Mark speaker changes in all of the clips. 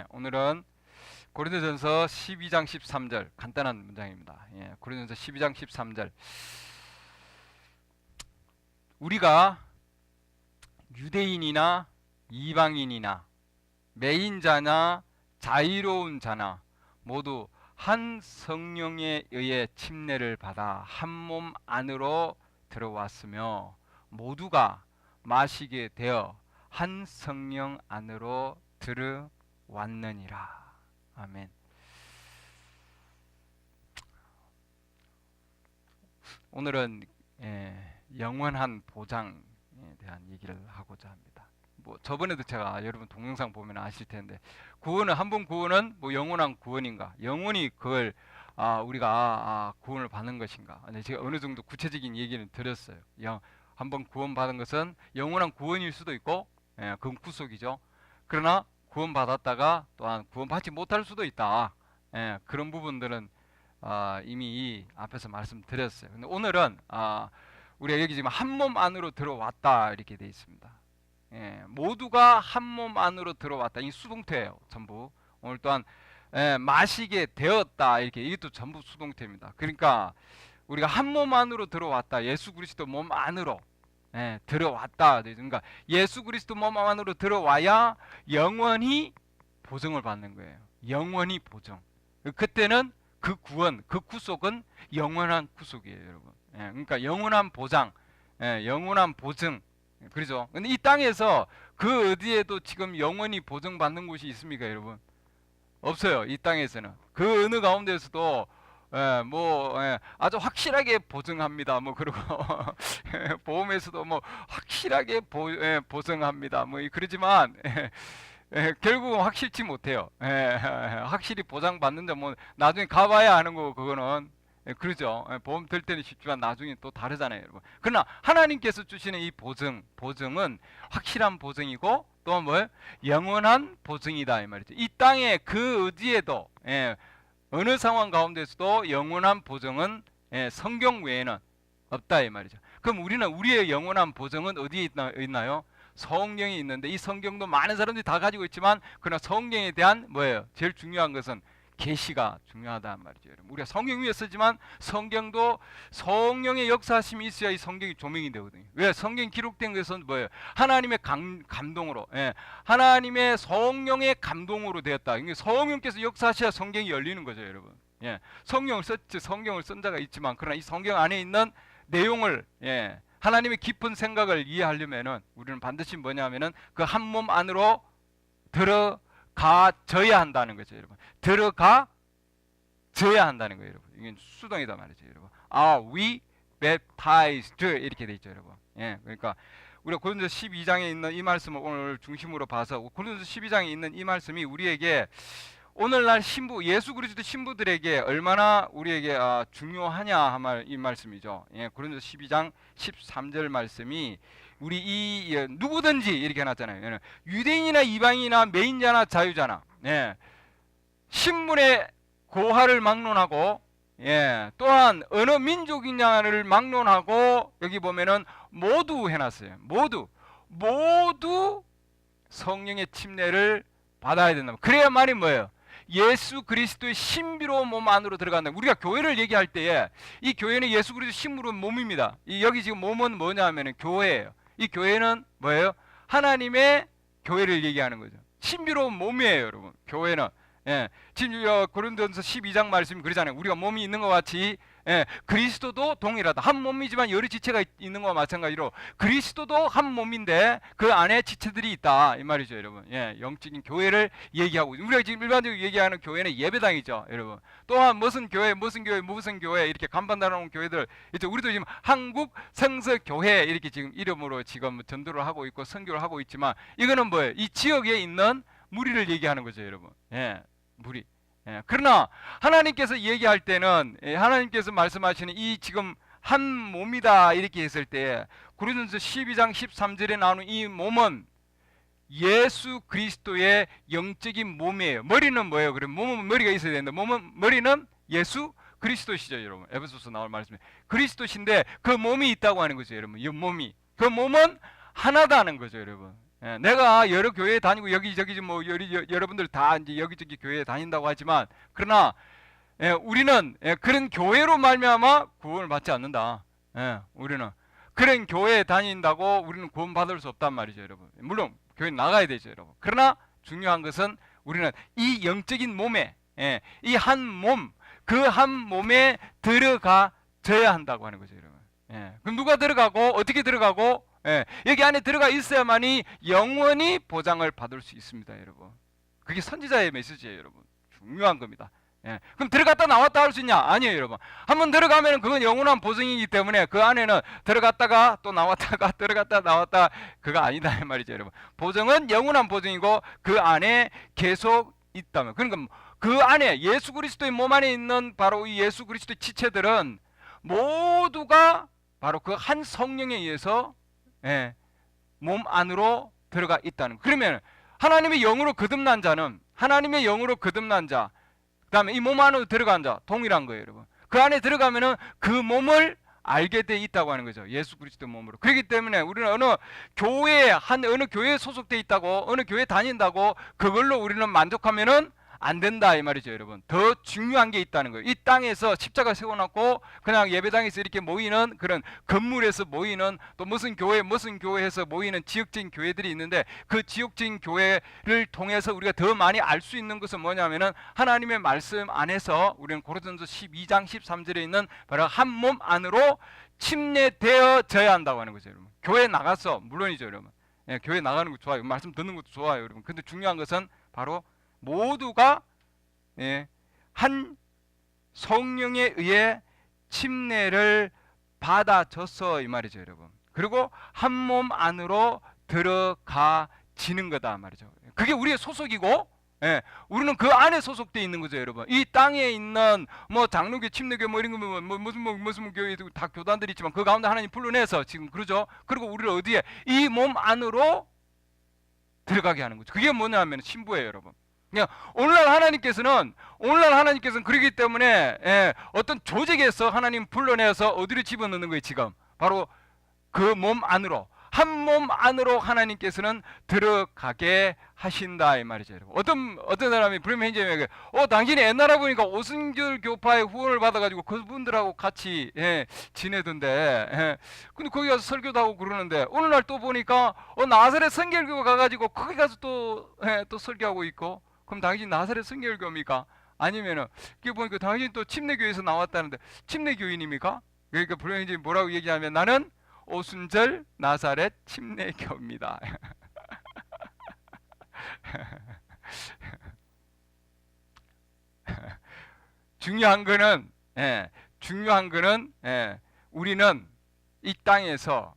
Speaker 1: 오늘은 고린도전서 12장 13절 간단한 문장입니다. 고린도전서 12장 13절. 우리가 유대인이나 이방인이나 매인자나 자유로운 자나 모두 한 성령에 의해 침례를 받아 한 몸 안으로 들어왔으며 모두가 마시게 되어 한 성령 안으로 들어왔느니라. 아멘. 오늘은 영원한 보장에 대한 얘기를 하고자 합니다. 뭐 저번에도 제가 여러분 동영상 보면 아실 텐데 구원은 한 번 구원은 뭐 영원한 구원인가? 영원히 그걸 우리가 구원을 받는 것인가? 근데 제가 어느 정도 구체적인 얘기는 드렸어요. 한 번 구원 받은 것은 영원한 구원일 수도 있고, 그건 구속이죠. 그러나 구원 받았다가 또한 구원 받지 못할 수도 있다. 그런 부분들은 이미 앞에서 말씀드렸어요. 근데 오늘은 우리가 여기 지금 한 몸 안으로 들어왔다 이렇게 돼 있습니다. 모두가 한 몸 안으로 들어왔다. 이 수동태예요, 전부. 오늘 또한 마시게 되었다 이렇게 이것도 전부 수동태입니다. 그러니까 우리가 한 몸 안으로 들어왔다. 예수 그리스도 몸 안으로 들어왔다. 그러니까 예수 그리스도 몸 안으로 들어와야 영원히 보증을 받는 거예요. 영원히 보증. 그때는 그 구원, 그 구속은 영원한 구속이에요, 여러분. 그러니까 영원한 보장, 영원한 보증. 그렇죠? 근데 이 땅에서 그 어디에도 지금 영원히 보증받는 곳이 있습니까, 여러분? 없어요. 이 땅에서는. 그 어느 가운데서도 아주 확실하게 보증합니다. 뭐 그리고 보험에서도 뭐 확실하게 보증합니다. 뭐 그러지만 결국은 확실치 못해요. 확실히 보장받는다. 뭐 나중에 가봐야 하는 거 그거는 그러죠. 보험 들 때는 쉽지만 나중에 또 다르잖아요, 여러분. 그러나 하나님께서 주시는 이 보증은 확실한 보증이고 또 뭐 영원한 보증이다 이 말이죠. 이 땅에 그 어디에도 어느 상황 가운데서도 영원한 보증은 성경 외에는 없다 이 말이죠. 그럼 우리는 우리의 영원한 보증은 어디에 있나요? 성경이 있는데 이 성경도 많은 사람들이 다 가지고 있지만 그러나 성경에 대한 뭐예요? 제일 중요한 것은 계시가 중요하단 말이죠. 여러분. 우리가 성경 위에 쓰지만 성경도 성령의 역사하심이 있어야 이 성경이 조명이 되거든요. 왜? 성경이 기록된 것은 뭐예요? 하나님의 감동으로, 하나님의 성령의 감동으로 되었다. 성령께서 역사하셔야 성경이 열리는 거죠, 여러분. 성경을 썼지, 성경을 쓴 자가 있지만 그러나 이 성경 안에 있는 내용을 하나님의 깊은 생각을 이해하려면은 우리는 반드시 뭐냐면은 그 한 몸 안으로 들어가져야 한다는 거죠, 여러분. 들어가져야 한다는 거예요, 여러분. 이게 수동이다 말이죠, 여러분. Are we baptized? 이렇게 돼 있죠, 여러분. 그러니까 우리가 고린도서 12장에 있는 이 말씀을 오늘 중심으로 봐서 고린도서 12장에 있는 이 말씀이 우리에게 오늘날 신부 예수 그리스도 신부들에게 얼마나 우리에게 중요하냐 하말 이 말씀이죠. 고린도서 12장 13절 말씀이 우리 누구든지 이렇게 해놨잖아요. 유대인이나 이방인이나 매인자나 자유자나 신분의 고하를 막론하고 또한 어느 민족이냐를 막론하고 여기 보면은 모두 해놨어요. 모두 성령의 침례를 받아야 된다. 그래야만이 뭐예요? 예수 그리스도의 신비로운 몸 안으로 들어간다. 우리가 교회를 얘기할 때에 이 교회는 예수 그리스도 신비로운 몸입니다. 여기 지금 몸은 뭐냐 하면은 교회예요. 이 교회는 뭐예요? 하나님의 교회를 얘기하는 거죠. 신비로운 몸이에요, 여러분. 교회는. 지금 고린도전서 12장 말씀이 그러잖아요. 우리가 몸이 있는 것 같이 그리스도도 동일하다. 한 몸이지만 여러 지체가 있는 것과 마찬가지로 그리스도도 한 몸인데 그 안에 지체들이 있다 이 말이죠, 여러분. 영적인 교회를 얘기하고 우리가 지금 일반적으로 얘기하는 교회는 예배당이죠, 여러분. 또한 무슨 교회 이렇게 간판 달아놓은 교회들 있죠. 우리도 지금 한국 성서교회 이렇게 지금 이름으로 지금 전도를 하고 있고 선교를 하고 있지만 이거는 뭐예요? 이 지역에 있는 무리를 얘기하는 거죠, 여러분. 무리. 그러나 하나님께서 얘기할 때는 하나님께서 말씀하시는 이 지금 한 몸이다 이렇게 했을 때 고린도전서 12장 13절에 나오는 이 몸은 예수 그리스도의 영적인 몸이에요. 머리는 뭐예요? 그럼 몸은 머리가 있어야 되는데 머리는 예수 그리스도시죠, 여러분. 에베소서 나올 말씀에 그리스도신데 그 몸이 있다고 하는 거죠, 여러분. 이 몸이 그 몸은 하나다는 거죠, 여러분. 내가 여러 교회에 다니고 여기저기 뭐 여러분들 다 이제 여기저기 교회에 다닌다고 하지만 그러나 우리는 그런 교회로 말미암아 구원을 받지 않는다. 우리는 그런 교회에 다닌다고 우리는 구원 받을 수 없단 말이죠, 여러분. 물론 교회 나가야 되죠, 여러분. 그러나 중요한 것은 우리는 이 영적인 몸에 이 한 몸, 그 한 몸에 들어가져야 한다고 하는 거죠, 여러분. 그럼 누가 들어가고 어떻게 들어가고 여기 안에 들어가 있어야만이 영원히 보장을 받을 수 있습니다, 여러분. 그게 선지자의 메시지예요, 여러분. 중요한 겁니다. 그럼 들어갔다 나왔다 할 수 있냐? 아니에요, 여러분. 한번 들어가면 그건 영원한 보증이기 때문에 그 안에는 들어갔다가 또 나왔다가 들어갔다 나왔다 그거 아니다 이 말이죠, 여러분. 보증은 영원한 보증이고 그 안에 계속 있다면, 그러니까 그 안에 예수 그리스도의 몸 안에 있는 바로 이 예수 그리스도의 지체들은 모두가 바로 그 한 성령에 의해서 몸 안으로 들어가 있다는 거. 그러면 하나님의 영으로 거듭난 자는, 하나님의 영으로 거듭난 자, 그 다음에 이 몸 안으로 들어간 자 동일한 거예요, 여러분. 그 안에 들어가면은 그 몸을 알게 돼 있다고 하는 거죠, 예수 그리스도 몸으로. 그렇기 때문에 우리는 어느 교회에 소속돼 있다고, 어느 교회 다닌다고 그걸로 우리는 만족하면은 안 된다 이 말이죠, 여러분. 더 중요한 게 있다는 거예요. 이 땅에서 십자가 세워놓고 그냥 예배당에서 이렇게 모이는 그런 건물에서 모이는, 또 무슨 교회에서 모이는 지역적인 교회들이 있는데, 그 지역적인 교회를 통해서 우리가 더 많이 알 수 있는 것은 뭐냐면은 하나님의 말씀 안에서 우리는 고린도전서 12장 13절에 있는 바로 한 몸 안으로 침례되어져야 한다고 하는 거죠, 여러분. 교회 나가서 물론이죠, 여러분. 교회 나가는 거 좋아요. 말씀 듣는 것도 좋아요, 여러분. 근데 중요한 것은 바로 모두가 한 성령에 의해 침례를 받아줘서 이 말이죠, 여러분. 그리고 한 몸 안으로 들어가지는 거다 말이죠. 그게 우리의 소속이고, 우리는 그 안에 소속되어 있는 거죠, 여러분. 이 땅에 있는 뭐 장로교, 침례교 뭐 이런 거 무슨 교회 다 교단들이 있지만 그 가운데 하나님 불러내서 지금 그러죠. 그리고 우리를 어디에 이 몸 안으로 들어가게 하는 거죠. 그게 뭐냐면 신부예요, 여러분. 오늘날 하나님께서는 그러기 때문에 어떤 조직에서 하나님 불러내서 어디로 집어넣는 거예요, 지금. 바로 그 몸 안으로, 한 몸 안으로 하나님께서는 들어가게 하신다 이 말이죠, 여러분. 어떤 사람이 브레멘행제에게 당신이 옛날에 보니까 오순절 교파의 후원을 받아가지고 그분들하고 같이 지내던데, 근데 거기 가서 설교도 하고 그러는데 오늘날 또 보니까 나사렛 성결교 가가지고 거기 가서 또 설교하고 있고, 그럼 당신 나사렛 성결교입니까? 아니면은 이게 보니까 당신 또 침례교에서 나왔다는데 침례교인입니까? 그러니까 브레멘행제 뭐라고 얘기하면 나는 오순절 나사렛 침례교입니다. 중요한 거는 우리는 이 땅에서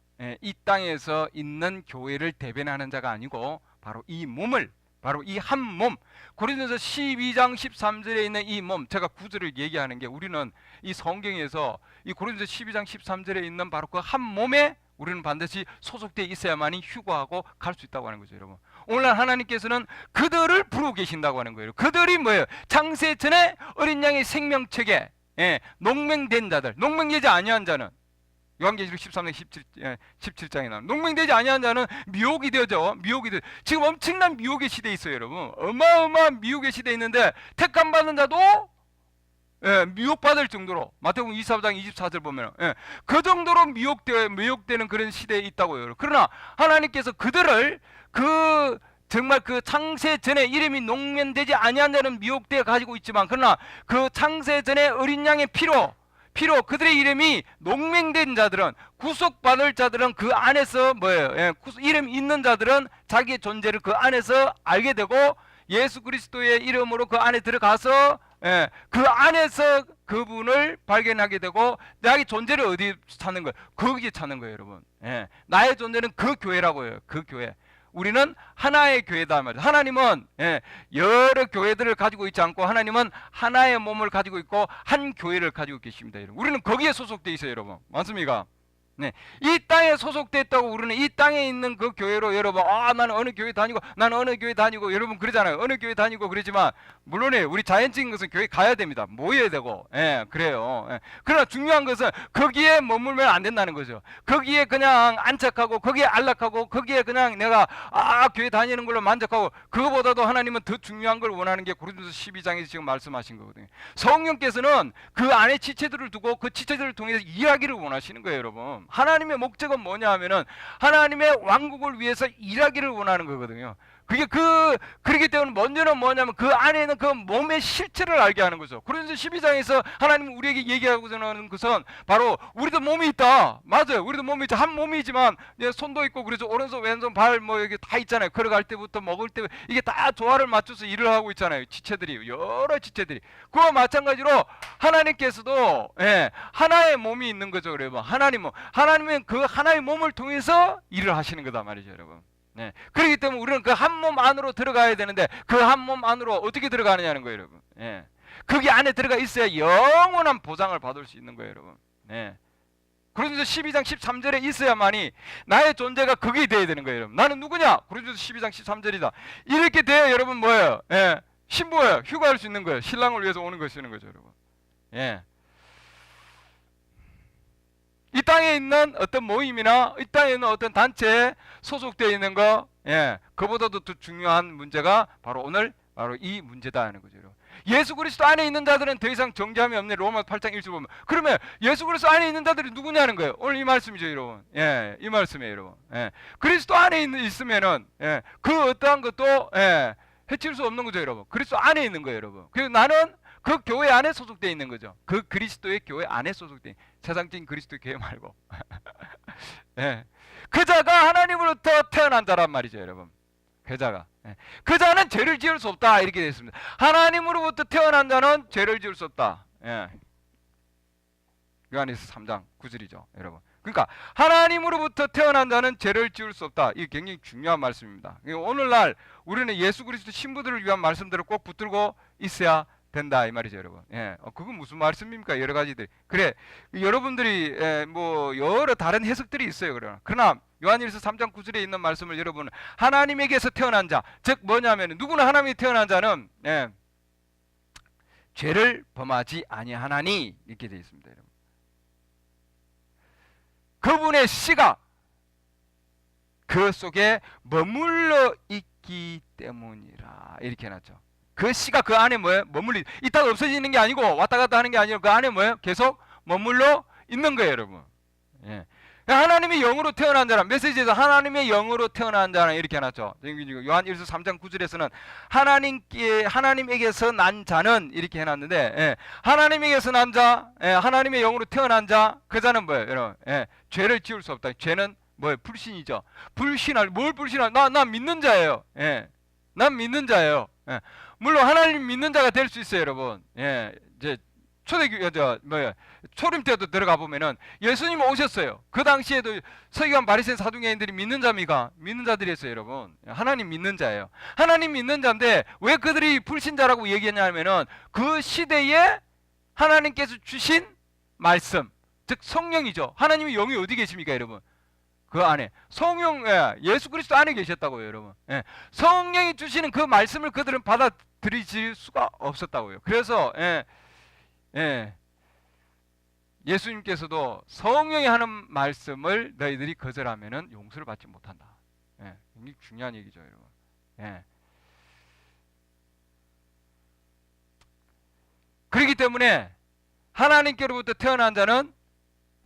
Speaker 1: 있는 교회를 대변하는 자가 아니고 바로 이 몸을, 바로 이 한 몸, 고린도서 12장 13절에 있는 이 몸, 제가 구절을 얘기하는 게 우리는 이 성경에서 이 고린도서 12장 13절에 있는 바로 그 한 몸에 우리는 반드시 소속되어 있어야만이 휴거하고 갈 수 있다고 하는 거죠, 여러분. 오늘날 하나님께서는 그들을 부르고 계신다고 하는 거예요. 그들이 뭐예요? 창세 전에 어린 양의 생명책에 농맹된 자들, 농맹되지 아니한 자는 요한계시록 13장 17장에 나오는 농맹되지 아니한 자는 미혹이 되죠. 지금 엄청난 미혹의 시대에 있어요, 여러분. 어마어마한 미혹의 시대에 있는데 택함 받는 자도 미혹받을 정도로, 마태복음 24장 24절 보면 그 정도로 미혹되는 그런 시대에 있다고요. 그러나 하나님께서 그들을 정말 그 창세 전에 이름이 농면되지 아니한 자는 미혹되어 가지고 있지만, 그러나 그 창세 전에 어린 양의 피로 그들의 이름이 농맹된 자들은, 구속받을 자들은 그 안에서 이름 있는 자들은 자기의 존재를 그 안에서 알게 되고 예수 그리스도의 이름으로 그 안에 들어가서 그 안에서 그분을 발견하게 되고 나의 존재를 어디 찾는 거예요? 거기에 찾는 거예요, 여러분. 나의 존재는 그 교회라고요. 그 교회. 우리는 하나의 교회다 말이에요. 하나님은 여러 교회들을 가지고 있지 않고 하나님은 하나의 몸을 가지고 있고 한 교회를 가지고 계십니다, 여러분. 우리는 거기에 소속되어 있어요, 여러분. 맞습니까? 네. 이 땅에 소속됐다고 우리는 이 땅에 있는 그 교회로 여러분 나는 어느 교회 다니고 나는 어느 교회 다니고 여러분 그러잖아요. 어느 교회 다니고 그러지만 물론이에요. 우리 자연적인 것은 교회 가야 됩니다. 모여야 되고 그래요. 그러나 중요한 것은 거기에 머물면 안 된다는 거죠. 거기에 그냥 안착하고 거기에 안락하고 거기에 그냥 내가 교회 다니는 걸로 만족하고 그거보다도 하나님은 더 중요한 걸 원하는 게 고린도서 12장에서 지금 말씀하신 거거든요. 성령께서는 그 안에 지체들을 두고 그 지체들을 통해서 이야기를 원하시는 거예요, 여러분. 하나님의 목적은 뭐냐 하면은 하나님의 왕국을 위해서 일하기를 원하는 거거든요. 그게 그렇기 때문에 먼저는 뭐냐면 그 안에 있는 그 몸의 실체를 알게 하는 거죠. 그래서 12장에서 하나님은 우리에게 얘기하고자 하는 것은 바로 우리도 몸이 있다. 맞아요. 우리도 몸이 있죠. 한 몸이지만 손도 있고 그래서 오른손, 왼손, 발 뭐 여기 다 있잖아요. 걸어갈 때부터 먹을 때 이게 다 조화를 맞춰서 일을 하고 있잖아요. 지체들이 여러 지체들이. 그와 마찬가지로 하나님께서도 하나의 몸이 있는 거죠, 여러분. 하나님은 그 하나의 몸을 통해서 일을 하시는 거다 말이죠, 여러분. 그렇기 때문에 우리는 그 한 몸 안으로 들어가야 되는데 그 한 몸 안으로 어떻게 들어가느냐는 거예요, 여러분. 거기 안에 들어가 있어야 영원한 보장을 받을 수 있는 거예요, 여러분. 고린도서 12장 13절에 있어야만이 나의 존재가 거기에 돼야 되는 거예요, 여러분. 나는 누구냐? 고린도서 12장 13절이다. 이렇게 돼야 여러분 뭐예요? 신부예요. 휴가할 수 있는 거예요. 신랑을 위해서 오는 것이는 거죠, 여러분. 이 땅에 있는 어떤 모임이나 이 땅에 있는 어떤 단체에 소속되어 있는 거, 그보다도 더 중요한 문제가 바로 오늘 바로 이 문제다 하는 거죠. 예수 그리스도 안에 있는 자들은 더 이상 정죄함이 없네. 로마서 8장 1절 보면. 그러면 예수 그리스도 안에 있는 자들이 누구냐는 거예요. 오늘 이 말씀이죠, 여러분. 이 말씀이에요, 여러분. 그리스도 안에 있으면은 그 어떠한 것도 해칠 수 없는 거죠, 여러분. 그리스도 안에 있는 거예요, 여러분. 그래서 나는 그 교회 안에 소속되어 있는 거죠. 그 그리스도의 교회 안에 소속되어 세상적인 그리스도의 교회 말고. 그 자가 하나님으로부터 태어난 자란 말이죠, 여러분. 그 자가. 그 자는 죄를 지을 수 없다 이렇게 되어 있습니다. 하나님으로부터 태어난 자는 죄를 지을 수 없다. 요한일서 3장 9절이죠, 여러분. 그러니까 하나님으로부터 태어난 자는 죄를 지을 수 없다. 이게 굉장히 중요한 말씀입니다. 오늘날 우리는 예수 그리스도 신부들을 위한 말씀들을 꼭 붙들고 있어야 된다 이 말이죠, 여러분. 그건 무슨 말씀입니까? 여러 가지들. 그래, 여러분들이 뭐 여러 다른 해석들이 있어요. 그러나 요한일서 3장 9절에 있는 말씀을 여러분 하나님에게서 태어난 자, 즉 뭐냐면 누구나 하나님이 태어난 자는 죄를 범하지 아니하나니 이렇게 되어 있습니다, 여러분. 그분의 씨가 그 속에 머물러 있기 때문이라 이렇게 해놨죠. 그 씨가 그 안에 뭐예요? 있다가 없어지는 게 아니고 왔다 갔다 하는 게 아니고 그 안에 뭐예요? 계속 머물러 있는 거예요, 여러분. 하나님의 영으로 태어난 자란, 메시지에서 하나님의 영으로 태어난 자는 이렇게 해놨죠. 요한 1서 3장 9절에서는 하나님에게서 난 자는 이렇게 해놨는데, 하나님에게서 난 자, 하나님의 영으로 태어난 자, 그 자는 뭐예요, 여러분? 죄를 지을 수 없다. 죄는 뭐예요? 불신이죠. 뭘 불신할? 나 믿는 자예요. 난 믿는 자예요. 물론 하나님 믿는 자가 될 수 있어요, 여러분. 이제 초림 때도 들어가 보면은 예수님 오셨어요. 그 당시에도 서기관 바리새인 사두개인들이 믿는 자들이었어요, 여러분. 하나님 믿는 자예요. 하나님 믿는 자인데 왜 그들이 불신자라고 얘기했냐면은 그 시대에 하나님께서 주신 말씀, 즉 성령이죠. 하나님의 영이 어디 계십니까, 여러분? 그 안에 성령, 예수 그리스도 안에 계셨다고요, 여러분. 성령이 주시는 그 말씀을 그들은 받아들이실 수가 없었다고요. 그래서 예수님께서도 성령이 하는 말씀을 너희들이 거절하면은 용서를 받지 못한다. 굉장히 중요한 얘기죠, 여러분. 그렇기 때문에 하나님께로부터 태어난 자는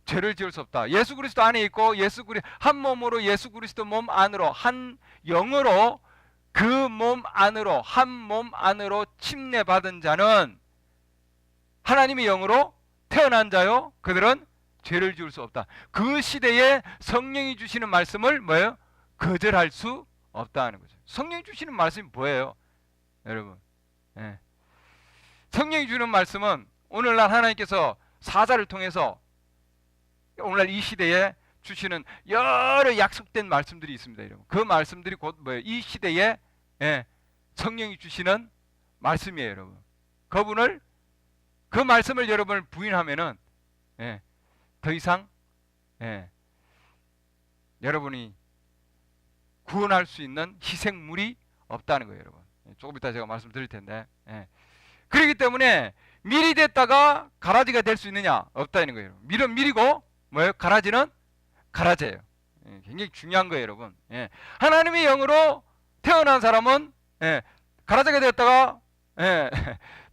Speaker 1: 죄를 지을 수 없다. 예수 그리스도 안에 있고 한 몸으로 예수 그리스도 몸 안으로 한 영으로 그 몸 안으로 한 몸 안으로 침례받은 자는 하나님의 영으로 태어난 자요. 그들은 죄를 지을 수 없다. 그 시대에 성령이 주시는 말씀을 뭐예요? 거절할 수 없다는 거죠. 성령이 주시는 말씀이 뭐예요, 여러분? 성령이 주는 말씀은 오늘날 하나님께서 사자를 통해서 오늘날 이 시대에 주시는 여러 약속된 말씀들이 있습니다, 여러분. 그 말씀들이 곧 뭐예요? 이 시대에 성령이 주시는 말씀이에요, 여러분. 그 말씀을 여러분을 부인하면은 더 이상 여러분이 구원할 수 있는 희생물이 없다는 거예요, 여러분. 조금 이따 제가 말씀드릴 텐데. 예. 그렇기 때문에 밀이 됐다가 가라지가 될 수 있느냐? 없다는 거예요. 밀은 밀이고 뭐예요? 가라지는 가라지예요. 예, 굉장히 중요한 거예요, 여러분. 예. 하나님의 영으로 태어난 사람은 가라지가 되었다가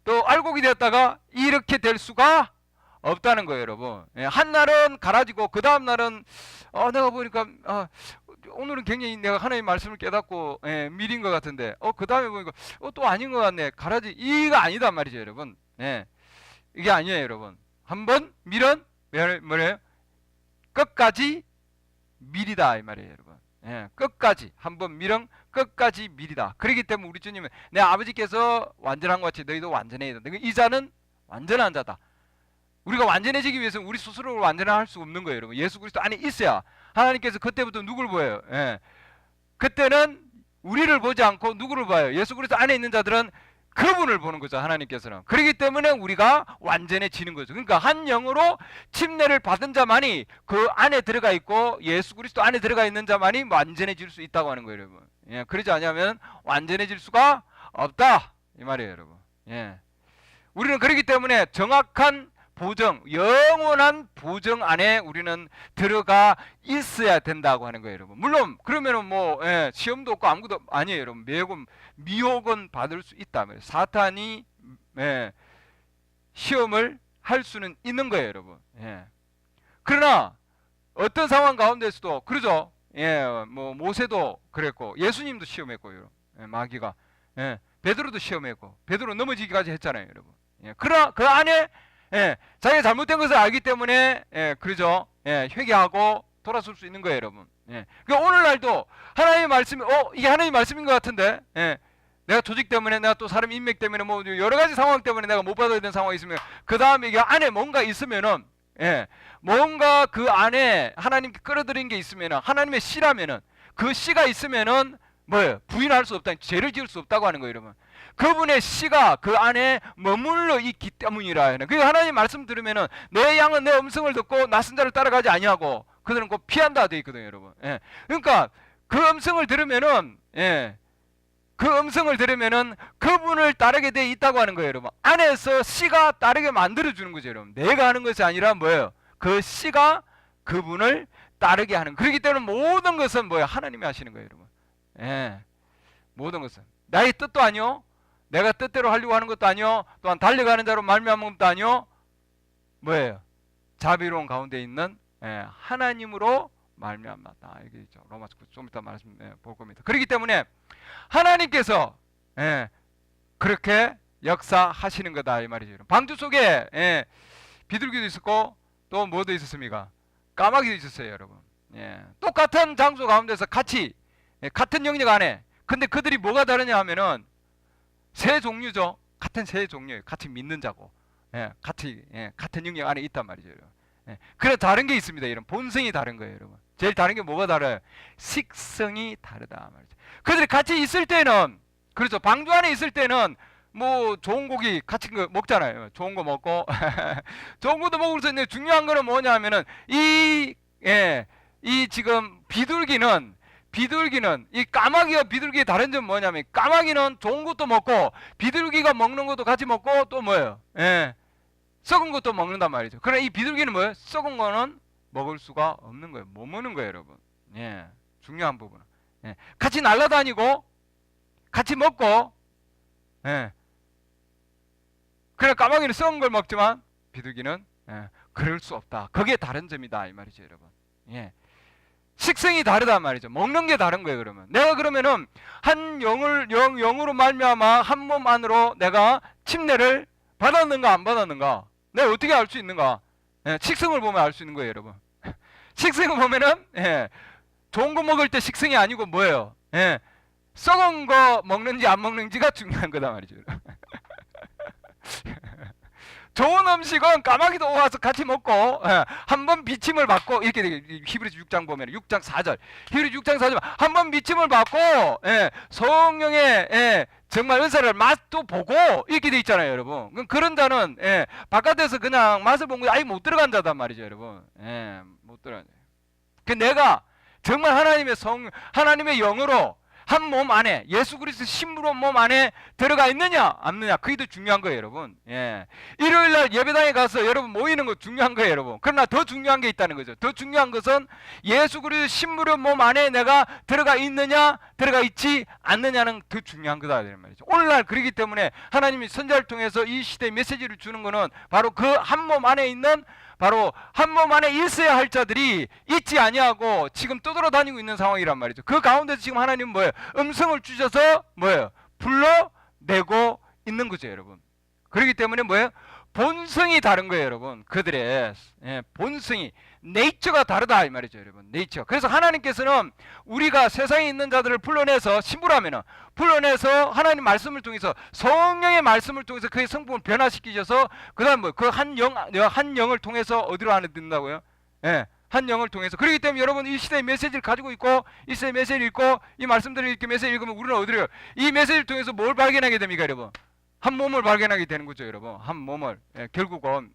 Speaker 1: 또 알곡이 되었다가 이렇게 될 수가 없다는 거예요, 여러분. 한 날은 가라지고 그 다음 날은 내가 보니까 오늘은 굉장히 내가 하나님의 말씀을 깨닫고 밀인 것 같은데 그 다음에 보니까 또 아닌 것 같네. 가라지. 이가 아니단 말이죠, 여러분. 이게 아니에요, 여러분. 한번 밀은 뭐래요? 끝까지 밀이다 이 말이에요, 여러분. 끝까지 한번 밀은 끝까지 밀이다. 그렇기 때문에 우리 주님은 내 아버지께서 완전한 것 같이 너희도 완전해야 된다. 이 자는 완전한 자다. 우리가 완전해지기 위해서는 우리 스스로를 완전할 수 없는 거예요, 여러분. 예수 그리스도 안에 있어야 하나님께서 그때부터 누구를 보여요? 그때는 우리를 보지 않고 누구를 봐요? 예수 그리스도 안에 있는 자들은 그분을 보는 거죠, 하나님께서는. 그렇기 때문에 우리가 완전해지는 거죠. 그러니까 한 영으로 침례를 받은 자만이 그 안에 들어가 있고 예수 그리스도 안에 들어가 있는 자만이 완전해질 수 있다고 하는 거예요, 여러분. 그러지 않으면 완전해질 수가 없다 이 말이에요, 여러분. 우리는 그렇기 때문에 정확한 보정, 영원한 보정 안에 우리는 들어가 있어야 된다고 하는 거예요, 여러분. 물론 그러면은 뭐 시험도 없고 아무것도 아니에요, 여러분. 미혹은 받을 수 있다. 사탄이 시험을 할 수는 있는 거예요, 여러분. 그러나 어떤 상황 가운데서도 그러죠. 뭐 모세도 그랬고 예수님도 시험했고요, 마귀가. 베드로도 시험했고 베드로 넘어지기까지 했잖아요, 여러분. 그러나 그 안에 자기가 잘못된 것을 알기 때문에 그러죠. 회개하고 돌아설 수 있는 거예요, 여러분. 그러니까 오늘날도 하나님의 말씀이 이게 하나님의 말씀인 것 같은데 내가 조직 때문에 내가 또 사람 인맥 때문에 뭐 여러 가지 상황 때문에 내가 못 받아야 되는 상황이 있으면 그 다음에 이게 안에 뭔가 있으면은 뭔가 그 안에 하나님께 끌어들인 게 있으면은 하나님의 씨라면은 그 씨가 있으면은 뭐예요? 부인할 수 없다. 죄를 지을 수 없다고 하는 거예요, 여러분. 그분의 씨가 그 안에 머물러 있기 때문이라. 그 하나님 말씀 들으면은 내 양은 내 음성을 듣고 낯선 자를 따라가지 아니하고 그들은 곧 피한다 되어 있거든요, 여러분. 그러니까 그 음성을 들으면은 그 음성을 들으면은 그분을 따르게 돼 있다고 하는 거예요, 여러분. 안에서 씨가 따르게 만들어 주는 거죠, 여러분. 내가 하는 것이 아니라 뭐예요? 그 씨가 그분을 따르게 하는. 그렇기 때문에 모든 것은 뭐예요? 하나님이 하시는 거예요, 여러분. 모든 것은 나의 뜻도 아니요, 내가 뜻대로 하려고 하는 것도 아니요, 또한 달려가는 자로 말미암은 것도 아니요, 뭐예요? 자비로운 가운데 있는 하나님으로 말미암았다. 이게 있죠. 로마서 좀 이따 말씀 볼 겁니다. 그렇기 때문에 하나님께서 그렇게 역사하시는 거다 이 말이죠. 방주 속에 비둘기도 있었고 또 뭐도 있었습니까? 까마귀도 있었어요, 여러분. 똑같은 장소 가운데서 같이 같은 영역 안에, 근데 그들이 뭐가 다르냐 하면은 새 종류죠. 같은 새 종류예요. 같이 믿는 자고 같이 같은 영역 안에 있단 말이죠, 여러분. 그래 다른 게 있습니다. 이런 본성이 다른 거예요, 여러분. 제일 다른 게 뭐가 다르요? 식성이 다르다 말이죠. 그들이 같이 있을 때는 그렇죠. 방주 안에 있을 때는 뭐 좋은 고기 같이 먹잖아요. 좋은 거 먹고 좋은 것도 먹을 수 있는데 중요한 거는 뭐냐면은 이 지금 비둘기는 이 까마귀와 비둘기의 다른 점은 뭐냐면 까마귀는 좋은 것도 먹고 비둘기가 먹는 것도 같이 먹고 또 뭐예요? 썩은 것도 먹는단 말이죠. 그러나 이 비둘기는 뭐예요? 썩은 거는 먹을 수가 없는 거예요. 못 먹는 거예요, 여러분. 중요한 부분은. 같이 날아다니고 같이 먹고 그래 까마귀는 썩은 걸 먹지만 비둘기는 그럴 수 없다. 그게 다른 점이다 이 말이죠, 여러분. 식성이 다르단 말이죠. 먹는 게 다른 거예요. 그러면 내가 그러면은 한 영으로 말미암아 한 몸 안으로 내가 침례를 받았는가 안 받았는가 내가 어떻게 알 수 있는가? 식성을 보면 알 수 있는 거예요, 여러분. 식성을 보면은 좋은 거 먹을 때 식성이 아니고 뭐예요? 썩은 거 먹는지 안 먹는지가 중요한 거다 말이죠. 좋은 음식은 까마귀도 와서 같이 먹고 한번 비침을 받고 이렇게 히브리서 6장 보면 6장 4절 히브리서 6장 4절 한번 비침을 받고 성령의 정말 은사를 맛도 보고 이렇게 돼 있잖아요, 여러분. 그런 자는 바깥에서 그냥 맛을 본 거 아예 못 들어간 자단 말이죠, 여러분. 못 들어간. 그 내가 정말 하나님의 영으로 한 몸 안에, 예수 그리스도 신부로 몸 안에 들어가 있느냐 없느냐, 그게 더 중요한 거예요, 여러분. 예. 일요일날 예배당에 가서 여러분 모이는 거 중요한 거예요, 여러분. 그러나 더 중요한 게 있다는 거죠. 더 중요한 것은 예수 그리스도 신부로 몸 안에 내가 들어가 있느냐 들어가 있지 않느냐는 더 중요한 거다 이런 말이죠. 오늘날 그렇기 때문에 하나님이 선지자를 통해서 이 시대에 메시지를 주는 거는 바로 그 한 몸 안에 있는, 바로 한 몸 안에 있어야 할 자들이 있지 아니하고 지금 떠돌아다니고 있는 상황이란 말이죠. 그 가운데서 지금 하나님은 뭐예요? 음성을 주셔서 뭐예요? 불러내고 있는 거죠, 여러분. 그렇기 때문에 뭐예요? 본성이 다른 거예요, 여러분. 그들의 본성이, 네이처가 다르다 이 말이죠, 여러분. 네이처. 그래서 하나님께서는 우리가 세상에 있는 자들을 불러내서, 신부라면은 불러내서 하나님 말씀을 통해서, 성령의 말씀을 통해서 그의 성품을 변화시키셔서, 그다음 뭐 그 한 영을 통해서 어디로 안에 든다고요? 예. 한 영을 통해서. 그렇기 때문에 여러분 이 시대의 메시지를 가지고 있고, 이 시대의 메시지를 읽고, 이 말씀들을 이렇게 메시지 읽으면 우리는 어디로, 이 메시지를 통해서 뭘 발견하게 됩니까, 여러분? 한 몸을 발견하게 되는 거죠, 여러분. 한 몸을. 결국은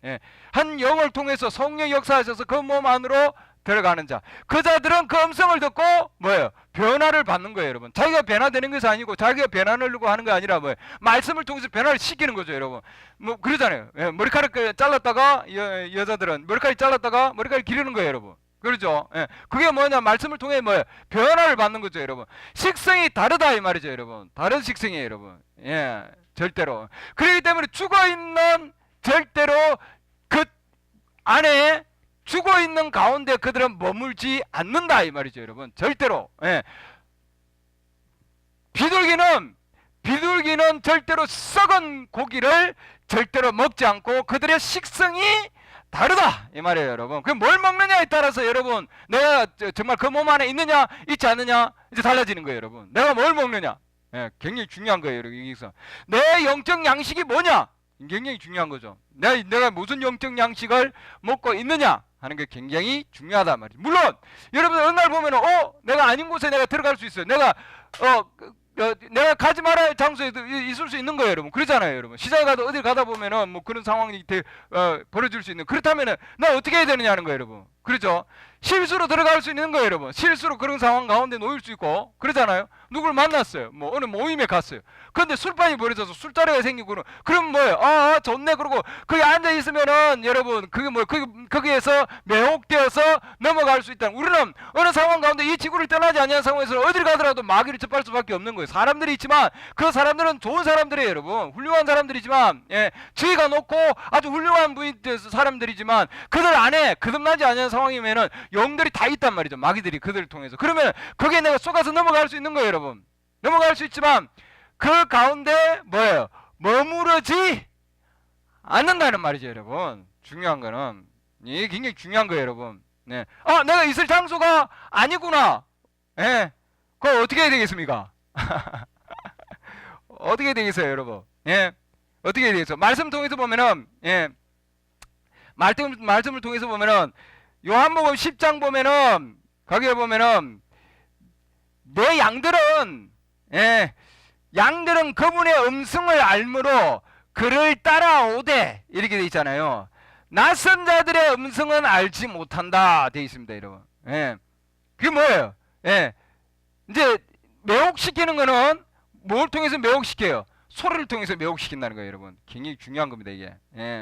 Speaker 1: 한 영을 통해서 성령 역사하셔서 그 몸 안으로 들어가는 자, 그 자들은 그 음성을 듣고 뭐예요? 변화를 받는 거예요, 여러분. 자기가 변화되는 것이 아니고, 자기가 변화하려고 하는 게 아니라 뭐예요? 말씀을 통해서 변화를 시키는 거죠, 여러분. 뭐 그러잖아요. 머리카락 잘랐다가, 여자들은 머리카락 잘랐다가 머리카락 기르는 거예요, 여러분. 그렇죠? 그게 뭐냐? 말씀을 통해 뭐예요? 변화를 받는 거죠, 여러분. 식성이 다르다 이 말이죠, 여러분. 다른 식성이에요, 여러분. 절대로. 그렇기 때문에 죽어있는, 절대로 그 안에 죽어있는 가운데 그들은 머물지 않는다 이 말이죠, 여러분. 절대로. 비둘기는 절대로 썩은 고기를 절대로 먹지 않고 그들의 식성이 다르다 이 말이에요, 여러분. 그럼 뭘 먹느냐에 따라서 여러분, 내가 정말 그 몸 안에 있느냐 있지 않느냐 이제 달라지는 거예요, 여러분. 내가 뭘 먹느냐, 굉장히 중요한 거예요, 여기서. 내 영적 양식이 뭐냐, 굉장히 중요한 거죠. 내가 무슨 영적 양식을 먹고 있느냐 하는 게 굉장히 중요하단 말이죠. 물론 여러분 어느 날 보면은 내가 아닌 곳에 내가 들어갈 수 있어요. 내가 내가 가지 말아야 할 장소에 있을 수 있는 거예요, 여러분. 그러잖아요, 여러분. 시장에 가도 어딜 가다 보면은 뭐 그런 상황이 벌어질 수 있는. 그렇다면은 나 어떻게 해야 되느냐는 거예요, 여러분. 그렇죠? 실수로 들어갈 수 있는 거예요, 여러분. 실수로 그런 상황 가운데 놓일 수 있고 그러잖아요. 누굴 만났어요. 뭐 어느 모임에 갔어요. 그런데 술판이 벌어져서 술자리가 생기고, 그럼 뭐예요? 좋네. 그러고 거기 앉아 있으면은 여러분 그게 뭐 거기에서 매혹되어서 넘어갈 수 있다. 우리는 어느 상황 가운데 이 지구를 떠나지 않는 상황에서 어딜 가더라도 마귀를 접할 수밖에 없는 거예요. 사람들이 있지만 그 사람들은 좋은 사람들이에요, 여러분. 훌륭한 사람들이지만, 지위가 높고 아주 훌륭한 사람들이지만 그들 안에 거듭나지 않는 상황이면은 영들이 다 있단 말이죠. 마귀들이 그들을 통해서. 그러면 거기에 내가 속아서 넘어갈 수 있는 거예요, 여러분. 넘어갈 수 있지만 그 가운데 뭐예요? 머무르지 않는다는 말이죠, 여러분. 중요한 거는 이게 굉장히 중요한 거예요, 여러분. 내가 있을 장소가 아니구나. 그거 어떻게 해야 되겠습니까? 어떻게 해야 되겠어요, 여러분? 어떻게 해야 되겠어요? 말씀 통해서 보면은, 말씀을 통해서 보면은, 요한복음 10장 보면은, 거기에 보면은, 내 양들은 그분의 음성을 알므로 그를 따라오되, 이렇게 돼 있잖아요. 낯선 자들의 음성은 알지 못한다 돼 있습니다, 여러분. 그게 뭐예요? 이제 매혹시키는 거는 뭘 통해서 매혹시켜요? 소리를 통해서 매혹시킨다는 거예요, 여러분. 굉장히 중요한 겁니다, 이게.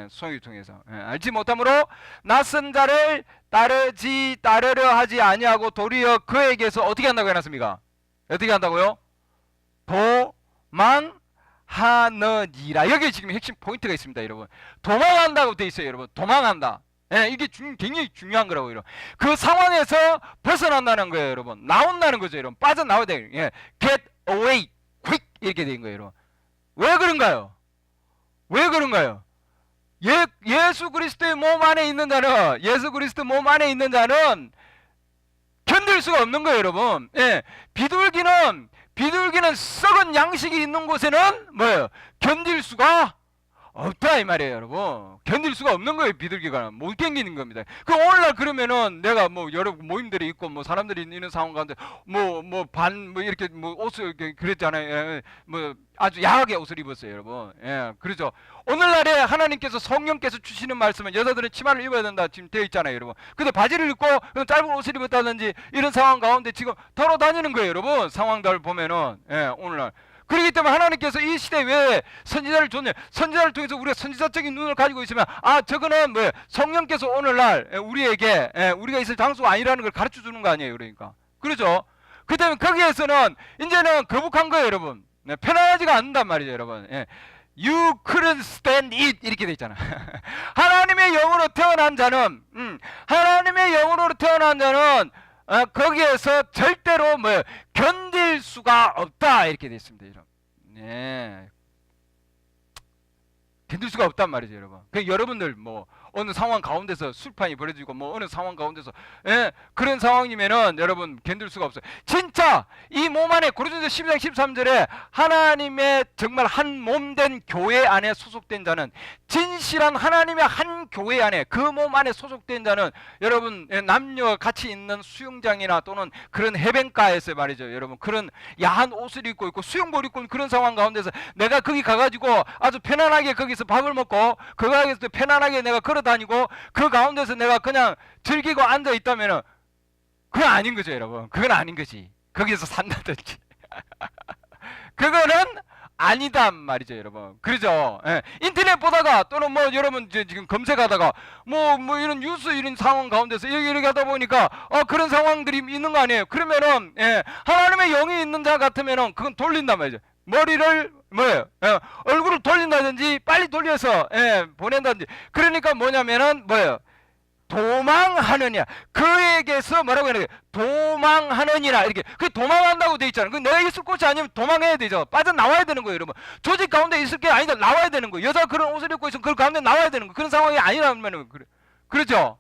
Speaker 1: 소리를 통해서. 알지 못함으로 낯선 자를 따르려 하지 아니하고 도리어 그에게서 어떻게 한다고 해놨습니까? 어떻게 한다고요? 도망하느니라. 여기 지금 핵심 포인트가 있습니다, 여러분. 도망한다고 돼 있어요, 여러분. 도망한다. 이게 굉장히 중요한 거라고, 여러분. 그 상황에서 벗어난다는 거예요, 여러분. 나온다는 거죠, 여러분. 빠져나와야 돼요. Get away quick 이렇게 된 거예요, 여러분. 왜 그런가요? 왜 그런가요? 예수 그리스도의 몸 안에 있는 자는, 예수 그리스도 몸 안에 있는 자는 견딜 수가 없는 거예요, 여러분. 비둘기는 썩은 양식이 있는 곳에는 뭐예요? 견딜 수가 없다 이 말이에요, 여러분. 견딜 수가 없는 거예요. 비둘기가 못 견디는 겁니다. 그 오늘날 그러면은 내가 뭐 여러 모임들이 있고 뭐 사람들이 있는 상황 가운데 뭐 이렇게 뭐 옷을 이렇게 그랬잖아요. 예, 뭐 아주 야하게 옷을 입었어요, 여러분. 예, 그렇죠. 오늘날에 하나님께서 성령께서 주시는 말씀은 여자들은 치마를 입어야 된다 지금 되어 있잖아요, 여러분. 근데 바지를 입고 짧은 옷을 입었다든지 이런 상황 가운데 지금 돌아다니는 거예요, 여러분. 상황들 보면은 오늘날. 그렇기 때문에 하나님께서 이 시대 왜 선지자를 줬냐? 선지자를 통해서 우리가 선지자적인 눈을 가지고 있으면 저거는 뭐 성령께서 오늘날 우리에게 우리가 있을 장소가 아니라는 걸 가르쳐 주는 거 아니에요, 그러니까. 그렇죠? 그 다음에 거기에서는 이제는 거북한 거예요, 여러분. 편안하지가 않는단 말이죠, 여러분. You couldn't stand it 이렇게 돼 있잖아. 하나님의 영으로 태어난 자는 하나님의 영으로 태어난 자는 거기에서 절대로 뭐 견딜 수가 없다 이렇게 돼 있습니다, 여러분. 네. 견딜 수가 없단 말이죠, 여러분. 그 여러분들 뭐 어느 상황 가운데서 술판이 벌어지고 뭐 어느 상황 가운데서 그런 상황이면은 여러분 견딜 수가 없어요. 진짜 이 몸 안에 고린도서 12장 13절에 하나님의 정말 한 몸 된 교회 안에 소속된 자는 진실한 하나님의 한 교회 안에 그 몸 안에 소속된 자는 여러분 남녀 같이 있는 수영장이나 또는 그런 해변가에서 말이죠, 여러분 그런 야한 옷을 입고 있고 수영복 입고 있는 그런 상황 가운데서 내가 거기 가가지고 아주 편안하게 거기서 밥을 먹고 그 가게에서 편안하게 내가 걸어 다니고 그 가운데서 내가 그냥 즐기고 앉아 있다면은 그건 아닌 거죠, 여러분. 그건 아닌 거지. 거기서 산다든지 그거는 아니다 말이죠, 여러분. 그러죠? 인터넷 보다가 또는 뭐 여러분 지금 검색하다가 뭐 이런 뉴스 이런 상황 가운데서 이렇게 하다 보니까 그런 상황들이 있는 거 아니에요. 그러면은 하나님의 영이 있는 자 같으면은 그건 돌린단 말이죠. 머리를 얼굴을 돌린다든지 빨리 돌려서 보낸다든지. 그러니까 뭐냐면은 도망하느냐. 그에게서 뭐라고 해야 돼? 도망하느니라. 이렇게. 그 도망한다고 돼 있잖아요. 그 내가 있을 곳이 아니면 도망해야 되죠. 빠져나와야 되는 거예요, 여러분. 조직 가운데 있을 게 아니다. 나와야 되는 거예요. 여자가 그런 옷을 입고 있으면 그 가운데 나와야 되는 거예요. 그런 상황이 아니라면 그렇죠?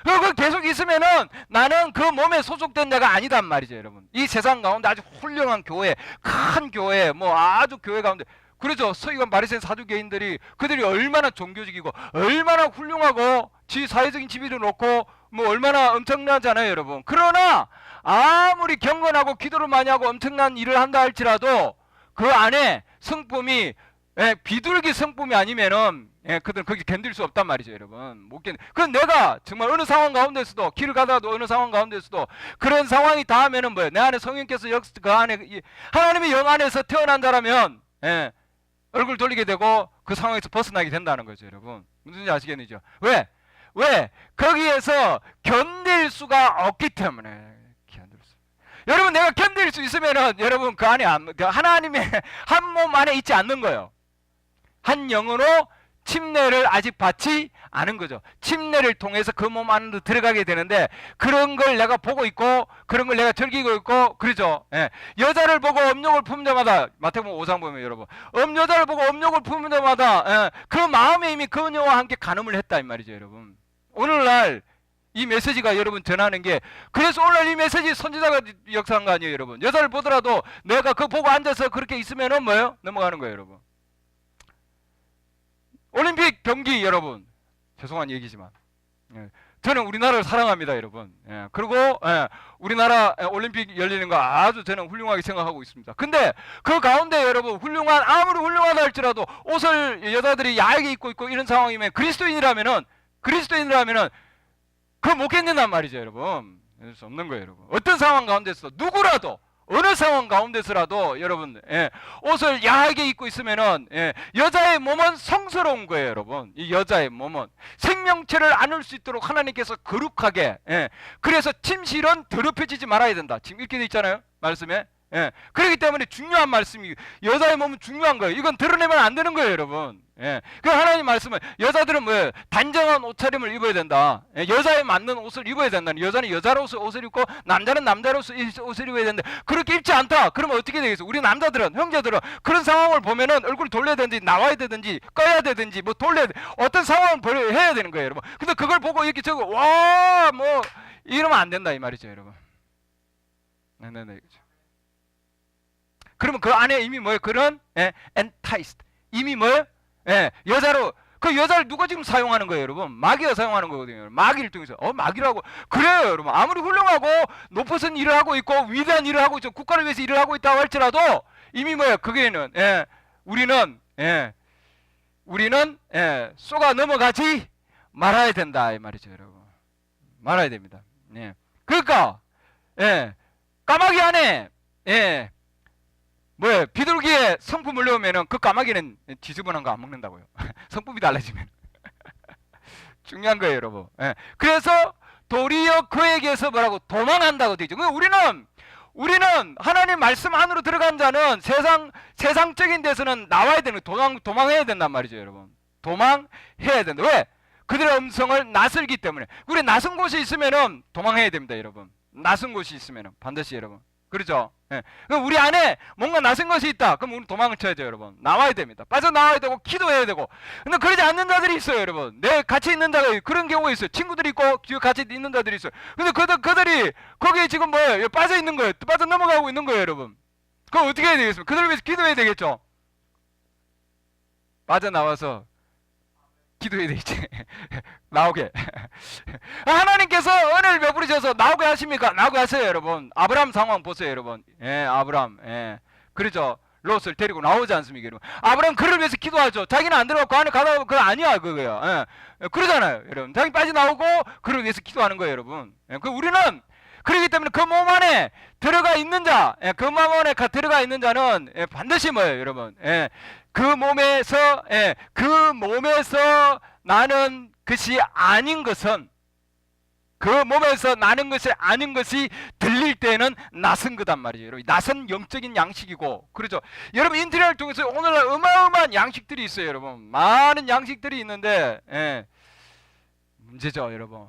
Speaker 1: 그거 계속 있으면은 나는 그 몸에 소속된 자가 아니단 말이죠, 여러분. 이 세상 가운데 아주 훌륭한 교회, 큰 교회, 뭐 아주 교회 가운데 그렇죠. 서기관 바리새인 사두개인들이 그들이 얼마나 종교적이고 얼마나 훌륭하고 지 사회적인 지위를 놓고 뭐 얼마나 엄청나잖아요, 여러분. 그러나 아무리 경건하고 기도를 많이 하고 엄청난 일을 한다 할지라도 그 안에 성품이 비둘기 성품이 아니면은 그들은 거기 견딜 수 없단 말이죠, 여러분. 못 견디. 그건 내가 정말 어느 상황 가운데서도 길을 가다가도 어느 상황 가운데서도 그런 상황이 닿으면은 내 안에 성령께서 그 안에 하나님의 영 안에서 태어난 자라면 얼굴 돌리게 되고 그 상황에서 벗어나게 된다는 거죠, 여러분. 무슨지 아시겠죠? 왜? 거기에서 견딜 수가 없기 때문에. 견딜 수. 여러분 내가 견딜 수 있으면은 여러분 그 안에 하나님의 한 몸 안에 있지 않는 거예요. 한 영으로 침례를 아직 받지 않은 거죠. 침례를 통해서 그 몸 안으로 들어가게 되는데 그런 걸 내가 보고 있고 그런 걸 내가 즐기고 있고 그러죠. 여자를 보고 음욕을 품는 자마다 마태복음 5장 보면 여러분 여자를 보고 음욕을 품는 자마다 그 마음에 이미 그녀와 함께 간음을 했다 이 말이죠, 여러분. 오늘날 이 메시지가 여러분 전하는 게 그래서 오늘 이 메시지 선지자가 역사한 거 아니에요, 여러분. 여자를 보더라도 내가 그거 보고 앉아서 그렇게 있으면은 넘어가는 거예요, 여러분. 올림픽 경기 여러분 죄송한 얘기지만 저는 우리나라를 사랑합니다, 여러분. 그리고 우리나라 올림픽 열리는 거 아주 저는 훌륭하게 생각하고 있습니다. 근데 그 가운데 여러분 아무리 훌륭하다 할지라도 옷을 여자들이 야하게 입고 있고 이런 상황이면 그리스도인이라면은 그거 못 견딘단 말이죠, 여러분. 그럴 수 없는 거예요, 여러분. 어떤 상황 가운데서 누구라도 어느 상황 가운데서라도 여러분 옷을 야하게 입고 있으면은 여자의 몸은 성스러운 거예요, 여러분. 이 여자의 몸은 생명체를 안을 수 있도록 하나님께서 거룩하게 그래서 침실은 더럽혀지지 말아야 된다. 지금 이렇게 돼 있잖아요, 말씀에. 그렇기 때문에 중요한 말씀이 여자의 몸은 중요한 거예요. 이건 드러내면 안 되는 거예요, 여러분. 그 하나님 말씀은 여자들은 단정한 옷차림을 입어야 된다. 여자에 맞는 옷을 입어야 된다. 여자는 여자로서 옷을 입고 남자는 남자로서 옷을 입어야 된다. 그렇게 입지 않다. 그러면 어떻게 되겠어? 우리 남자들은 형제들은 그런 상황을 보면은 얼굴을 돌려야 되든지 나와야 되든지 꺼야 되든지 어떤 상황을 해야 되는 거예요, 여러분. 근데 그걸 보고 이렇게 이러면 안 된다 이 말이죠, 여러분. 네. 그러면 그 안에 이미 그런 enticed 이미 예, 여자로 그 여자를 누가 지금 사용하는 거예요, 여러분? 마귀가 사용하는 거거든요. 마귀를 통해서 마귀라고 그래요, 여러분. 아무리 훌륭하고 높아선 일을 하고 있고 위대한 일을 하고 있죠. 국가를 위해서 일을 하고 있다고 할지라도 이미 뭐야? 그게는 우리는 쏘가 넘어가지 말아야 된다 이 말이죠, 여러분. 말아야 됩니다. 예. 그러니까 까마귀 안에 비둘기에 성품을 넣으면은 그 까마귀는 지저분한 거 안 먹는다고요. 성품이 달라지면. 중요한 거예요, 여러분. 그래서 도리어 그에게서 뭐라고 도망한다고 되죠. 우리는 하나님 말씀 안으로 들어간 자는 세상적인 데서는 나와야 되는 도망해야 된단 말이죠, 여러분. 도망해야 된다. 왜? 그들의 음성을 낯설기 때문에. 우리 낯선 곳이 있으면은 도망해야 됩니다, 여러분. 낯선 곳이 있으면은 반드시, 여러분. 그렇죠? 그럼 우리 안에 뭔가 낯선 것이 있다. 그럼 우리 도망을 쳐야죠, 여러분. 나와야 됩니다. 빠져나와야 되고 기도해야 되고. 근데 그러지 않는 자들이 있어요, 여러분. 내 같이 있는 자가 그런 경우가 있어요. 친구들이 있고 같이 있는 자들이 있어요. 근데 그들이 거기에 지금 뭐예요? 빠져 있는 거예요. 빠져 넘어가고 있는 거예요, 여러분. 그럼 어떻게 해야 되겠습니까? 그들을 위해서 기도해야 되겠죠. 빠져나와서 기도해야 되겠지. 나오게. 하나님께서 은혜를 베풀으셔서 나오게 하십니까? 나오게 하세요, 여러분. 아브라함 상황 보세요, 여러분. 아브라함. 그렇죠. 롯을 데리고 나오지 않습니까, 여러분? 아브라함 그를 위해서 기도하죠. 자기는 안 들어가고 그 안에 가다 그거 아니야, 그거요. 그러잖아요, 여러분. 자기 빠져나오고 그를 위해서 기도하는 거예요, 여러분. 우리는 그렇기 때문에 그 몸 안에 들어가 있는 자, 그 몸 안에 들어가 있는 자는 반드시 뭐예요, 여러분? 그 몸에서 나는 것이 아닌 것은, 그 몸에서 나는 것이 아닌 것이 들릴 때는 낯선 거단 말이에요, 여러분. 낯선 영적인 양식이고, 그렇죠? 여러분, 인터넷을 통해서 오늘날 어마어마한 양식들이 있어요, 여러분. 많은 양식들이 있는데, 문제죠, 여러분.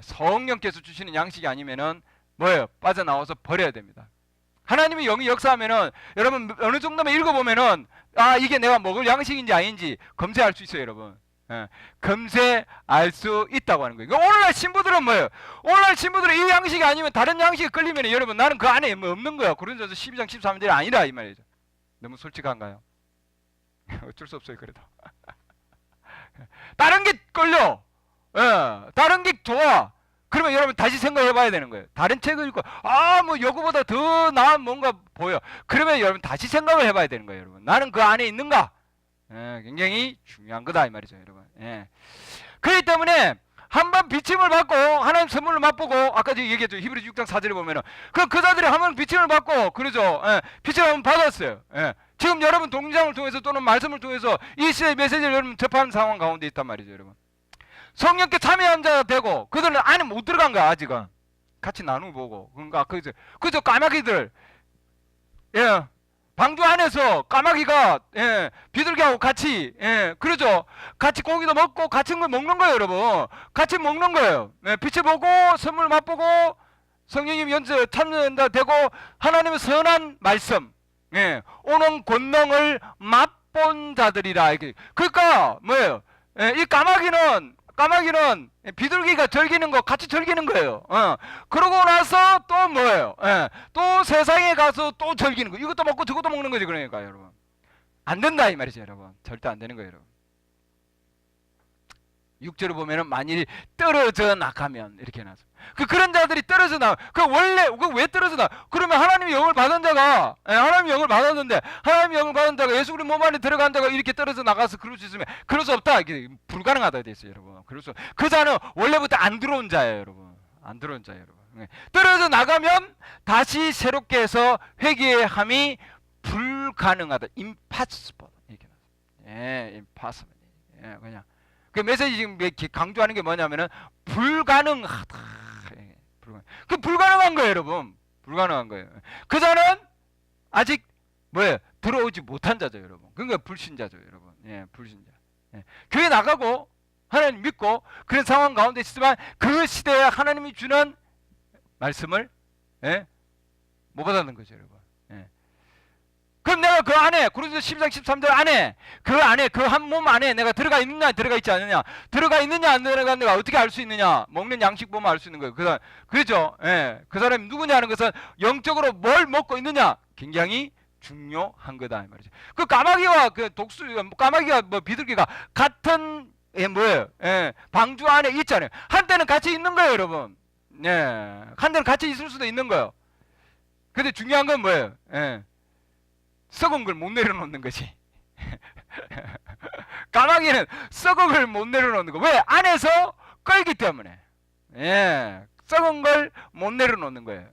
Speaker 1: 성령께서 주시는 양식이 아니면은 뭐예요? 빠져나와서 버려야 됩니다. 하나님이 영이 역사하면은 여러분 어느 정도만 읽어보면은 이게 내가 먹을 양식인지 아닌지 검색할 수 있어요, 여러분. 검색할 수 있다고 하는 거예요. 그러니까 오늘날 신부들은 뭐예요? 오늘날 신부들은 이 양식이 아니면 다른 양식이 끌리면 여러분 나는 그 안에 뭐 없는 거야. 고린도서 12장 13절이 아니라 이 말이죠. 너무 솔직한가요? 어쩔 수 없어요, 그래도. 다른 게 끌려. 다른 게 좋아. 그러면 여러분 다시 생각해 봐야 되는 거예요. 다른 책을 읽고 뭐 요거보다 더 나은 뭔가 보여. 그러면 여러분 다시 생각을 해봐야 되는 거예요, 여러분. 나는 그 안에 있는가? 굉장히 중요한 거다 이 말이죠, 여러분. 그렇기 때문에 한번 비침을 받고 하나님 선물을 맛보고 아까 얘기했죠. 히브리서 6장 4절에 보면은 그 자들이 한번 비침을 받고 그러죠. 비침을 한번 받았어요. 지금 여러분 동장을 통해서 또는 말씀을 통해서 이 시대의 메시지를 여러분 접하는 상황 가운데 있단 말이죠, 여러분. 성령께 참여한 자가 되고 그들은 안에 못 들어간 거야, 아직은. 같이 나누고 보고. 그러니까 그저 까마귀들, 방주 안에서 까마귀가 비둘기하고 같이 그러죠. 같이 고기도 먹고 같이 걸 먹는 거예요, 여러분. 같이 먹는 거예요. 빛을 보고 선물 맛보고 성령님 연주 참여한다 되고 하나님의 선한 말씀, 오는 권능을 맛본 자들이라. 그러니까 뭐예요? 이 까마귀는 비둘기가 즐기는 거 같이 즐기는 거예요. 그러고 나서 또 뭐예요? 또 세상에 가서 또 즐기는 거. 이것도 먹고 저것도 먹는 거지, 그러니까 여러분. 안 된다 이 말이죠, 여러분. 절대 안 되는 거예요, 여러분. 6절을 보면은 만일 떨어져 나가면 이렇게 해놨어요. 그런 자들이 떨어져 나. 원래 왜 떨어져 나? 그러면 하나님의 영을 받은 자가 하나님의 영을 받았는데 하나님의 영을 받은 자가 예수 그리스도 몸 안에 들어간 자가 이렇게 떨어져 나가서 그럴 수 있으면 그럴 수 없다. 이게 불가능하다 됐어요, 여러분. 그래서 그 자는 원래부터 안 들어온 자예요, 여러분. 안 들어온 자예요, 여러분. 떨어져 나가면 다시 새롭게 해서 회개함이 불가능하다. impossible 이렇게 나왔어요. impossible. 그냥. 그 메시지 지금 강조하는 게 뭐냐면은 불가능하다. 그 불가능한 거예요, 여러분. 불가능한 거예요. 그 자는 아직 뭐예요? 들어오지 못한 자죠, 여러분. 그러니까 불신자죠, 여러분. 불신자. 교회 나가고 하나님 믿고 그런 상황 가운데 있지만 그 시대에 하나님이 주는 말씀을 못 받았는 거죠, 여러분. 그럼 내가 그 안에 고린도서 12장 13절 안에 그 한 몸 안에 내가 들어가 있느냐 들어가 있지 않느냐, 들어가 있느냐 안 들어가느냐 어떻게 알 수 있느냐? 먹는 양식 보면 알 수 있는 거예요. 그렇죠? 그 사람이 누구냐 하는 것은 영적으로 뭘 먹고 있느냐 굉장히 중요한 거다 이 말이죠. 그 까마귀와 그 독수 까마귀와 뭐 비둘기가 같은 뭐예요? 방주 안에 있잖아요. 한때는 같이 있는 거예요, 여러분. 한때는 같이 있을 수도 있는 거예요. 근데 중요한 건 뭐예요? 썩은 걸 못 내려놓는 거지. 까마귀는 썩은 걸 못 내려놓는 거. 왜? 안에서 끌기 때문에. 썩은 걸 못 내려놓는 거예요.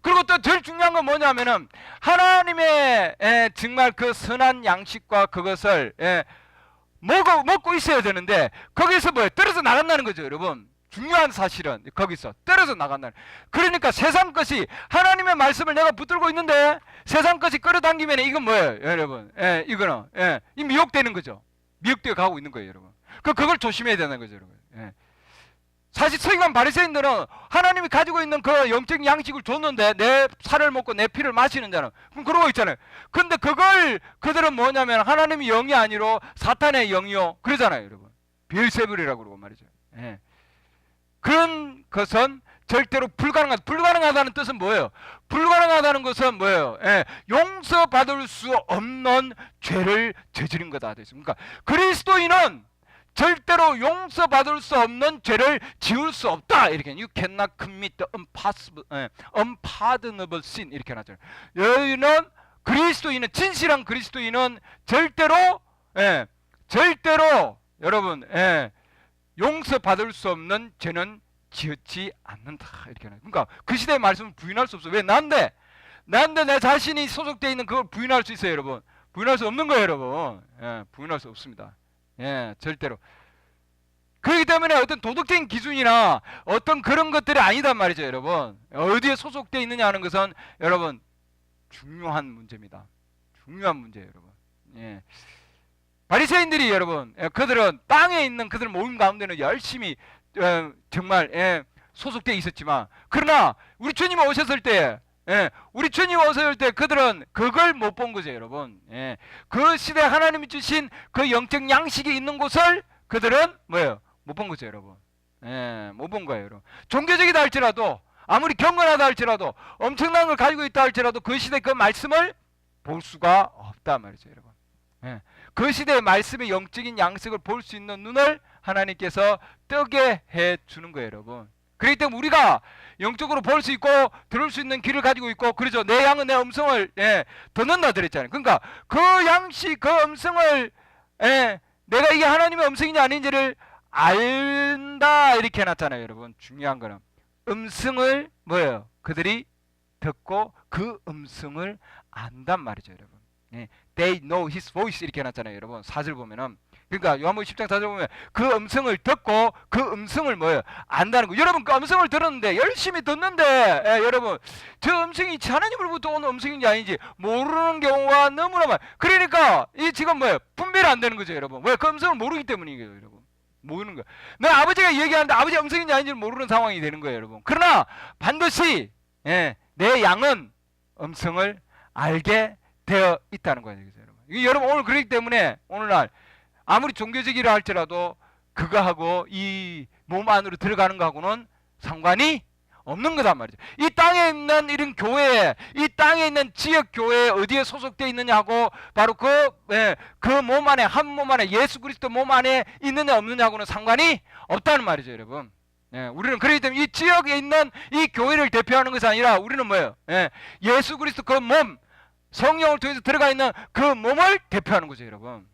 Speaker 1: 그리고 또 제일 중요한 건 뭐냐면은 하나님의 정말 그 선한 양식과 그것을 먹고 있어야 되는데 거기서 뭐예요? 떨어져 나간다는 거죠, 여러분. 중요한 사실은 거기서 떨어져 나간다는. 그러니까 세상 것이 하나님의 말씀을 내가 붙들고 있는데 세상 것이 끌어당기면 이건 뭐예요, 여러분? 이거는 이 미혹되는 거죠. 미혹되어 가고 있는 거예요, 여러분. 그걸 조심해야 되는 거죠, 여러분. 사실 서기관 바리새인들은 하나님이 가지고 있는 그 영적인 양식을 줬는데 내 살을 먹고 내 피를 마시는 자는 그럼 그러고 있잖아요. 근데 그걸 그들은 뭐냐면 하나님이 영이 아니로 사탄의 영이요 그러잖아요, 여러분. 베엘세불이라고 그러고 말이죠. 그런 것은 절대로 불가능하다. 불가능하다는 뜻은 뭐예요? 불가능하다는 것은 뭐예요? 용서받을 수 없는 죄를 저지른 거다. 그러니까 그리스도인은 절대로 용서받을 수 없는 죄를 지을 수 없다. 이렇게 You cannot commit the unpardonable sin 이렇게 나죠. 여기는 그리스도인은 진실한 그리스도인은 절대로 여러분 용서받을 수 없는 죄는 지었지 않는다. 이렇게 나요. 그러니까 그 시대의 말씀을 부인할 수 없어. 왜? 난데 내 자신이 소속되어 있는 그걸 부인할 수 있어요, 여러분. 부인할 수 없는 거예요, 여러분. 부인할 수 없습니다. 절대로. 그렇기 때문에 어떤 도덕적인 기준이나 어떤 그런 것들이 아니단 말이죠, 여러분. 어디에 소속되어 있느냐 하는 것은 여러분 중요한 문제입니다. 중요한 문제예요, 여러분. 바리새인들이 여러분 그들은 땅에 있는 그들 모임 가운데는 열심히 정말 소속되어 있었지만 그러나 우리 주님 오셨을 때 우리 주님 오셨을 때 그들은 그걸 못 본 거죠, 여러분. 그 시대 하나님이 주신 그 영적 양식이 있는 곳을 그들은 뭐예요? 못 본 거죠, 여러분. 못 본 거예요, 여러분. 종교적이다 할지라도 아무리 경건하다 할지라도 엄청난 걸 가지고 있다 할지라도 그 시대 그 말씀을 볼 수가 없다 말이죠, 여러분. 그 시대의 말씀의 영적인 양식을 볼 수 있는 눈을 하나님께서 뜨게 해 주는 거예요, 여러분. 그렇기 때문에 우리가 영적으로 볼 수 있고 들을 수 있는 귀를 가지고 있고 그러죠. 내 양은 내 음성을 듣는다 그랬잖아요. 그러니까 그 양식 그 음성을 내가 이게 하나님의 음성인지 아닌지를 안다 이렇게 해놨잖아요, 여러분. 중요한 거는 음성을 뭐예요? 그들이 듣고 그 음성을 안단 말이죠, 여러분. They know his voice 이렇게 해놨잖아요, 여러분. 4절 보면은 그러니까 요한복음 10장 4절 보면 그 음성을 듣고 그 음성을 뭐예요? 안다는 거. 여러분 그 음성을 들었는데 열심히 듣는데 여러분 저 음성이 하나님으로부터 오는 음성인지 아닌지 모르는 경우가 너무나 많아요. 그러니까 이 지금 뭐예요? 분별이 안 되는 거죠, 여러분. 왜? 그 음성을 모르기 때문이에요, 여러분. 모르는 거예요. 내 아버지가 얘기하는데 아버지 음성인지 아닌지 모르는 상황이 되는 거예요, 여러분. 그러나 반드시 내 양은 음성을 알게 되어 있다는 거예요, 여러분. 여러분 오늘 그렇기 때문에 오늘날 아무리 종교적이라 할지라도 그거하고 이 몸 안으로 들어가는 거하고는 상관이 없는 거단 말이죠. 이 땅에 있는 이런 교회, 이 땅에 있는 지역 교회에 어디에 소속되어 있느냐 하고 바로 그 몸 안에 한 몸 안에 예수 그리스도 몸 안에 있느냐 없느냐 하고는 상관이 없다는 말이죠, 여러분. 우리는 그렇기 때문에 이 지역에 있는 이 교회를 대표하는 것이 아니라 우리는 뭐예요? 예수 그리스도 그 몸, 성령을 통해서 들어가 있는 그 몸을 대표하는 거죠, 여러분.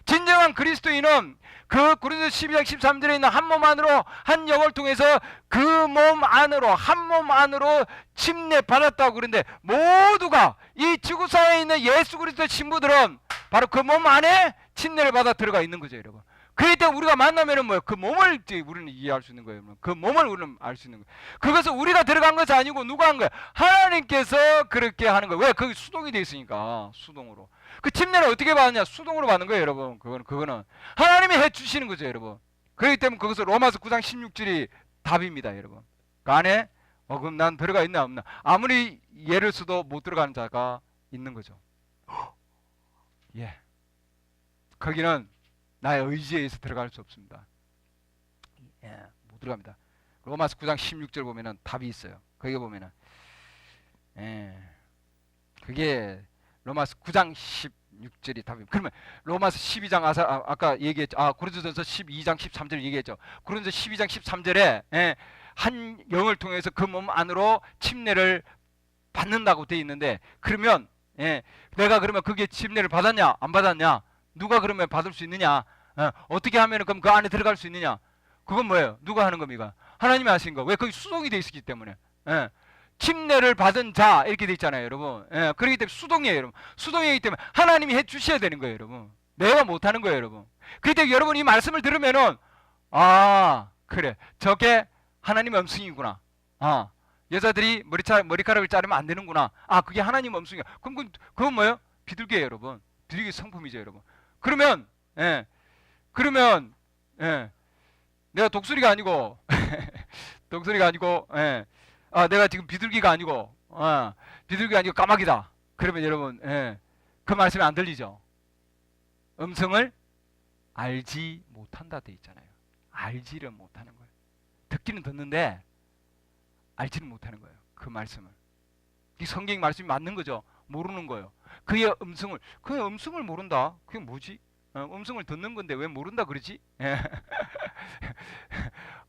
Speaker 1: 진정한 그리스도인은 그 고린도서 12장 13절에 있는 한 몸 안으로 한 영을 통해서 그 몸 안으로 한 몸 안으로 침례 받았다고 그러는데 모두가 이 지구상에 있는 예수 그리스도 신부들은 바로 그 몸 안에 침례를 받아 들어가 있는 거죠, 여러분. 그럴 때 우리가 만나면은 뭐예요? 그 몸을 우리는 이해할 수 있는 거예요. 그 몸을 우리는 알 수 있는 거예요. 그것은 우리가 들어간 것이 아니고 누가 한 거예요? 하나님께서 그렇게 하는 거예요. 왜? 거기 수동이 돼 있으니까 수동으로. 그 침례를 어떻게 받느냐? 수동으로 받는 거예요, 여러분. 그거는 하나님이 해 주시는 거죠, 여러분. 그렇기 때문에 그것은 로마서 9장 16절이 답입니다, 여러분. 그 안에 그럼 난 들어가 있나 없나? 아무리 예를 써도 못 들어가는 자가 있는 거죠. 거기는 나의 의지에 의해서 들어갈 수 없습니다. 못 들어갑니다. 로마서 9장 16절 보면은 답이 있어요. 거기 보면은 그게 로마서 9장 16절이 답입니다. 그러면 로마서 12장 아까 얘기했죠. 고린도전서 12장 13절 얘기했죠. 고린도전서 12장 13절에 한 영을 통해서 그 몸 안으로 침례를 받는다고 돼 있는데, 그러면 내가 그러면 그게 침례를 받았냐 안 받았냐, 누가 그러면 받을 수 있느냐, 어떻게 하면 그럼 그 안에 들어갈 수 있느냐, 그건 뭐예요? 누가 하는 겁니까? 하나님이 하신 거. 왜? 거기 수동이 돼 있기 때문에. 침례를 받은 자 이렇게 돼 있잖아요, 여러분. 그렇기 때문에 수동이에요, 여러분. 수동이기 때문에 하나님이 해 주셔야 되는 거예요, 여러분. 내가 못 하는 거예요, 여러분. 그렇기 때문에 여러분 이 말씀을 들으면은 그래, 저게 하나님 음성이구나. 여자들이 머리카락을 자르면 안 되는구나. 그게 하나님 음성이야. 그럼 그건 뭐예요? 비둘기예요, 여러분. 비둘기 성품이죠, 여러분. 그러면 내가 독수리가 아니고 내가 지금 비둘기가 아니고 까마귀다. 그러면 여러분 그 말씀이 안 들리죠? 음성을 알지 못한다 돼 있잖아요. 알지를 못하는 거예요. 듣기는 듣는데 알지는 못하는 거예요. 그 말씀을. 이 성경 말씀이 맞는 거죠. 모르는 거예요. 그의 음성을 모른다. 그게 뭐지? 음성을 듣는 건데 왜 모른다 그러지?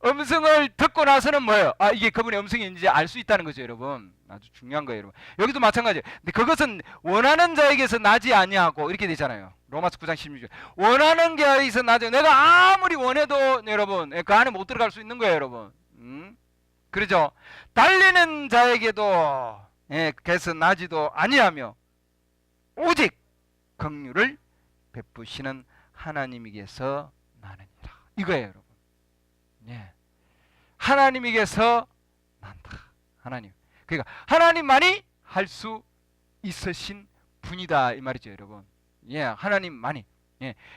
Speaker 1: 음성을 듣고 나서는 뭐예요? 이게 그분의 음성인지 알 수 있다는 거죠, 여러분. 아주 중요한 거예요, 여러분. 여기도 마찬가지예요. 근데 그것은 원하는 자에게서 나지 아니하고 이렇게 되잖아요. 로마서 9장 16절. 원하는 자에게서 나지. 내가 아무리 원해도 여러분 그 안에 못 들어갈 수 있는 거예요, 여러분. 그렇죠? 달리는 자에게도 그래서 나지도 아니하며 오직 긍휼을 베푸시는 하나님에게서 나느니라. 이거예요, 여러분. 하나님에게서 난다. 하나님. 그러니까 하나님만이 할 수 있으신 분이다 이 말이죠, 여러분. 하나님만이.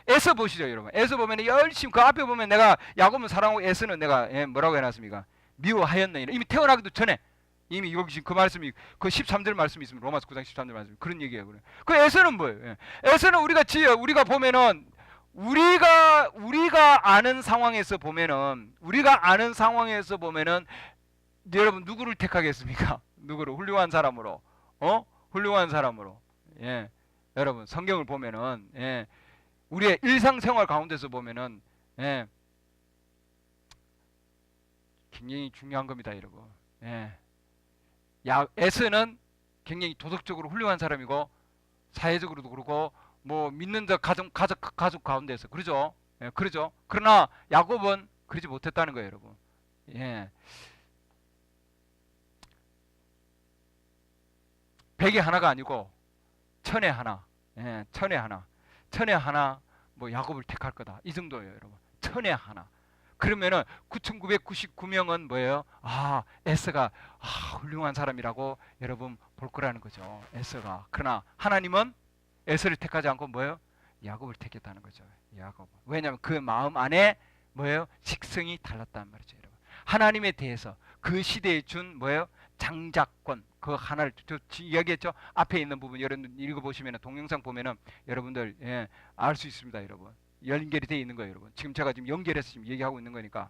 Speaker 1: 에서 보시죠, 여러분. 에서 보면 열심히 그 앞에 보면 내가 야곱은 사랑하고 에서는 내가 뭐라고 해놨습니까? 미워하였느니라. 이미 태어나기도 전에 이미 여기 지금 그 말씀이 그 13절 말씀이 있습니다. 로마서 9장 13절 말씀 그런 얘기예요. 그 에서는 뭐예요? 에서는 우리가 보면은 우리가 아는 상황에서 보면은 여러분 누구를 택하겠습니까? 누구를? 훌륭한 사람으로. 훌륭한 사람으로. 여러분 성경을 보면은 우리의 일상생활 가운데서 보면은 굉장히 중요한 겁니다, 여러분. 에서는 굉장히 도덕적으로 훌륭한 사람이고 사회적으로도 그렇고 뭐 믿는 자 가족 가운데서 그러죠. 그러죠. 그러나 야곱은 그러지 못했다는 거예요, 여러분. 백에 하나가 아니고 천에 하나. 천에 하나 뭐 야곱을 택할 거다. 이 정도예요, 여러분. 천에 하나. 그러면은 9,999명은 뭐예요? 에서가 훌륭한 사람이라고 여러분 볼 거라는 거죠. 에서가. 그러나 하나님은 에서를 택하지 않고 뭐예요? 야곱을 택했다는 거죠. 야곱. 왜냐하면 그 마음 안에 뭐예요? 식성이 달랐단 말이죠, 여러분. 하나님에 대해서 그 시대에 준 뭐예요? 장자권. 그 하나를 이야기했죠. 앞에 있는 부분 여러분 읽어보시면 동영상 보면은 여러분들 알 수 있습니다, 여러분. 연결이 되어 있는 거예요, 여러분. 지금 제가 지금 연결해서 지금 얘기하고 있는 거니까.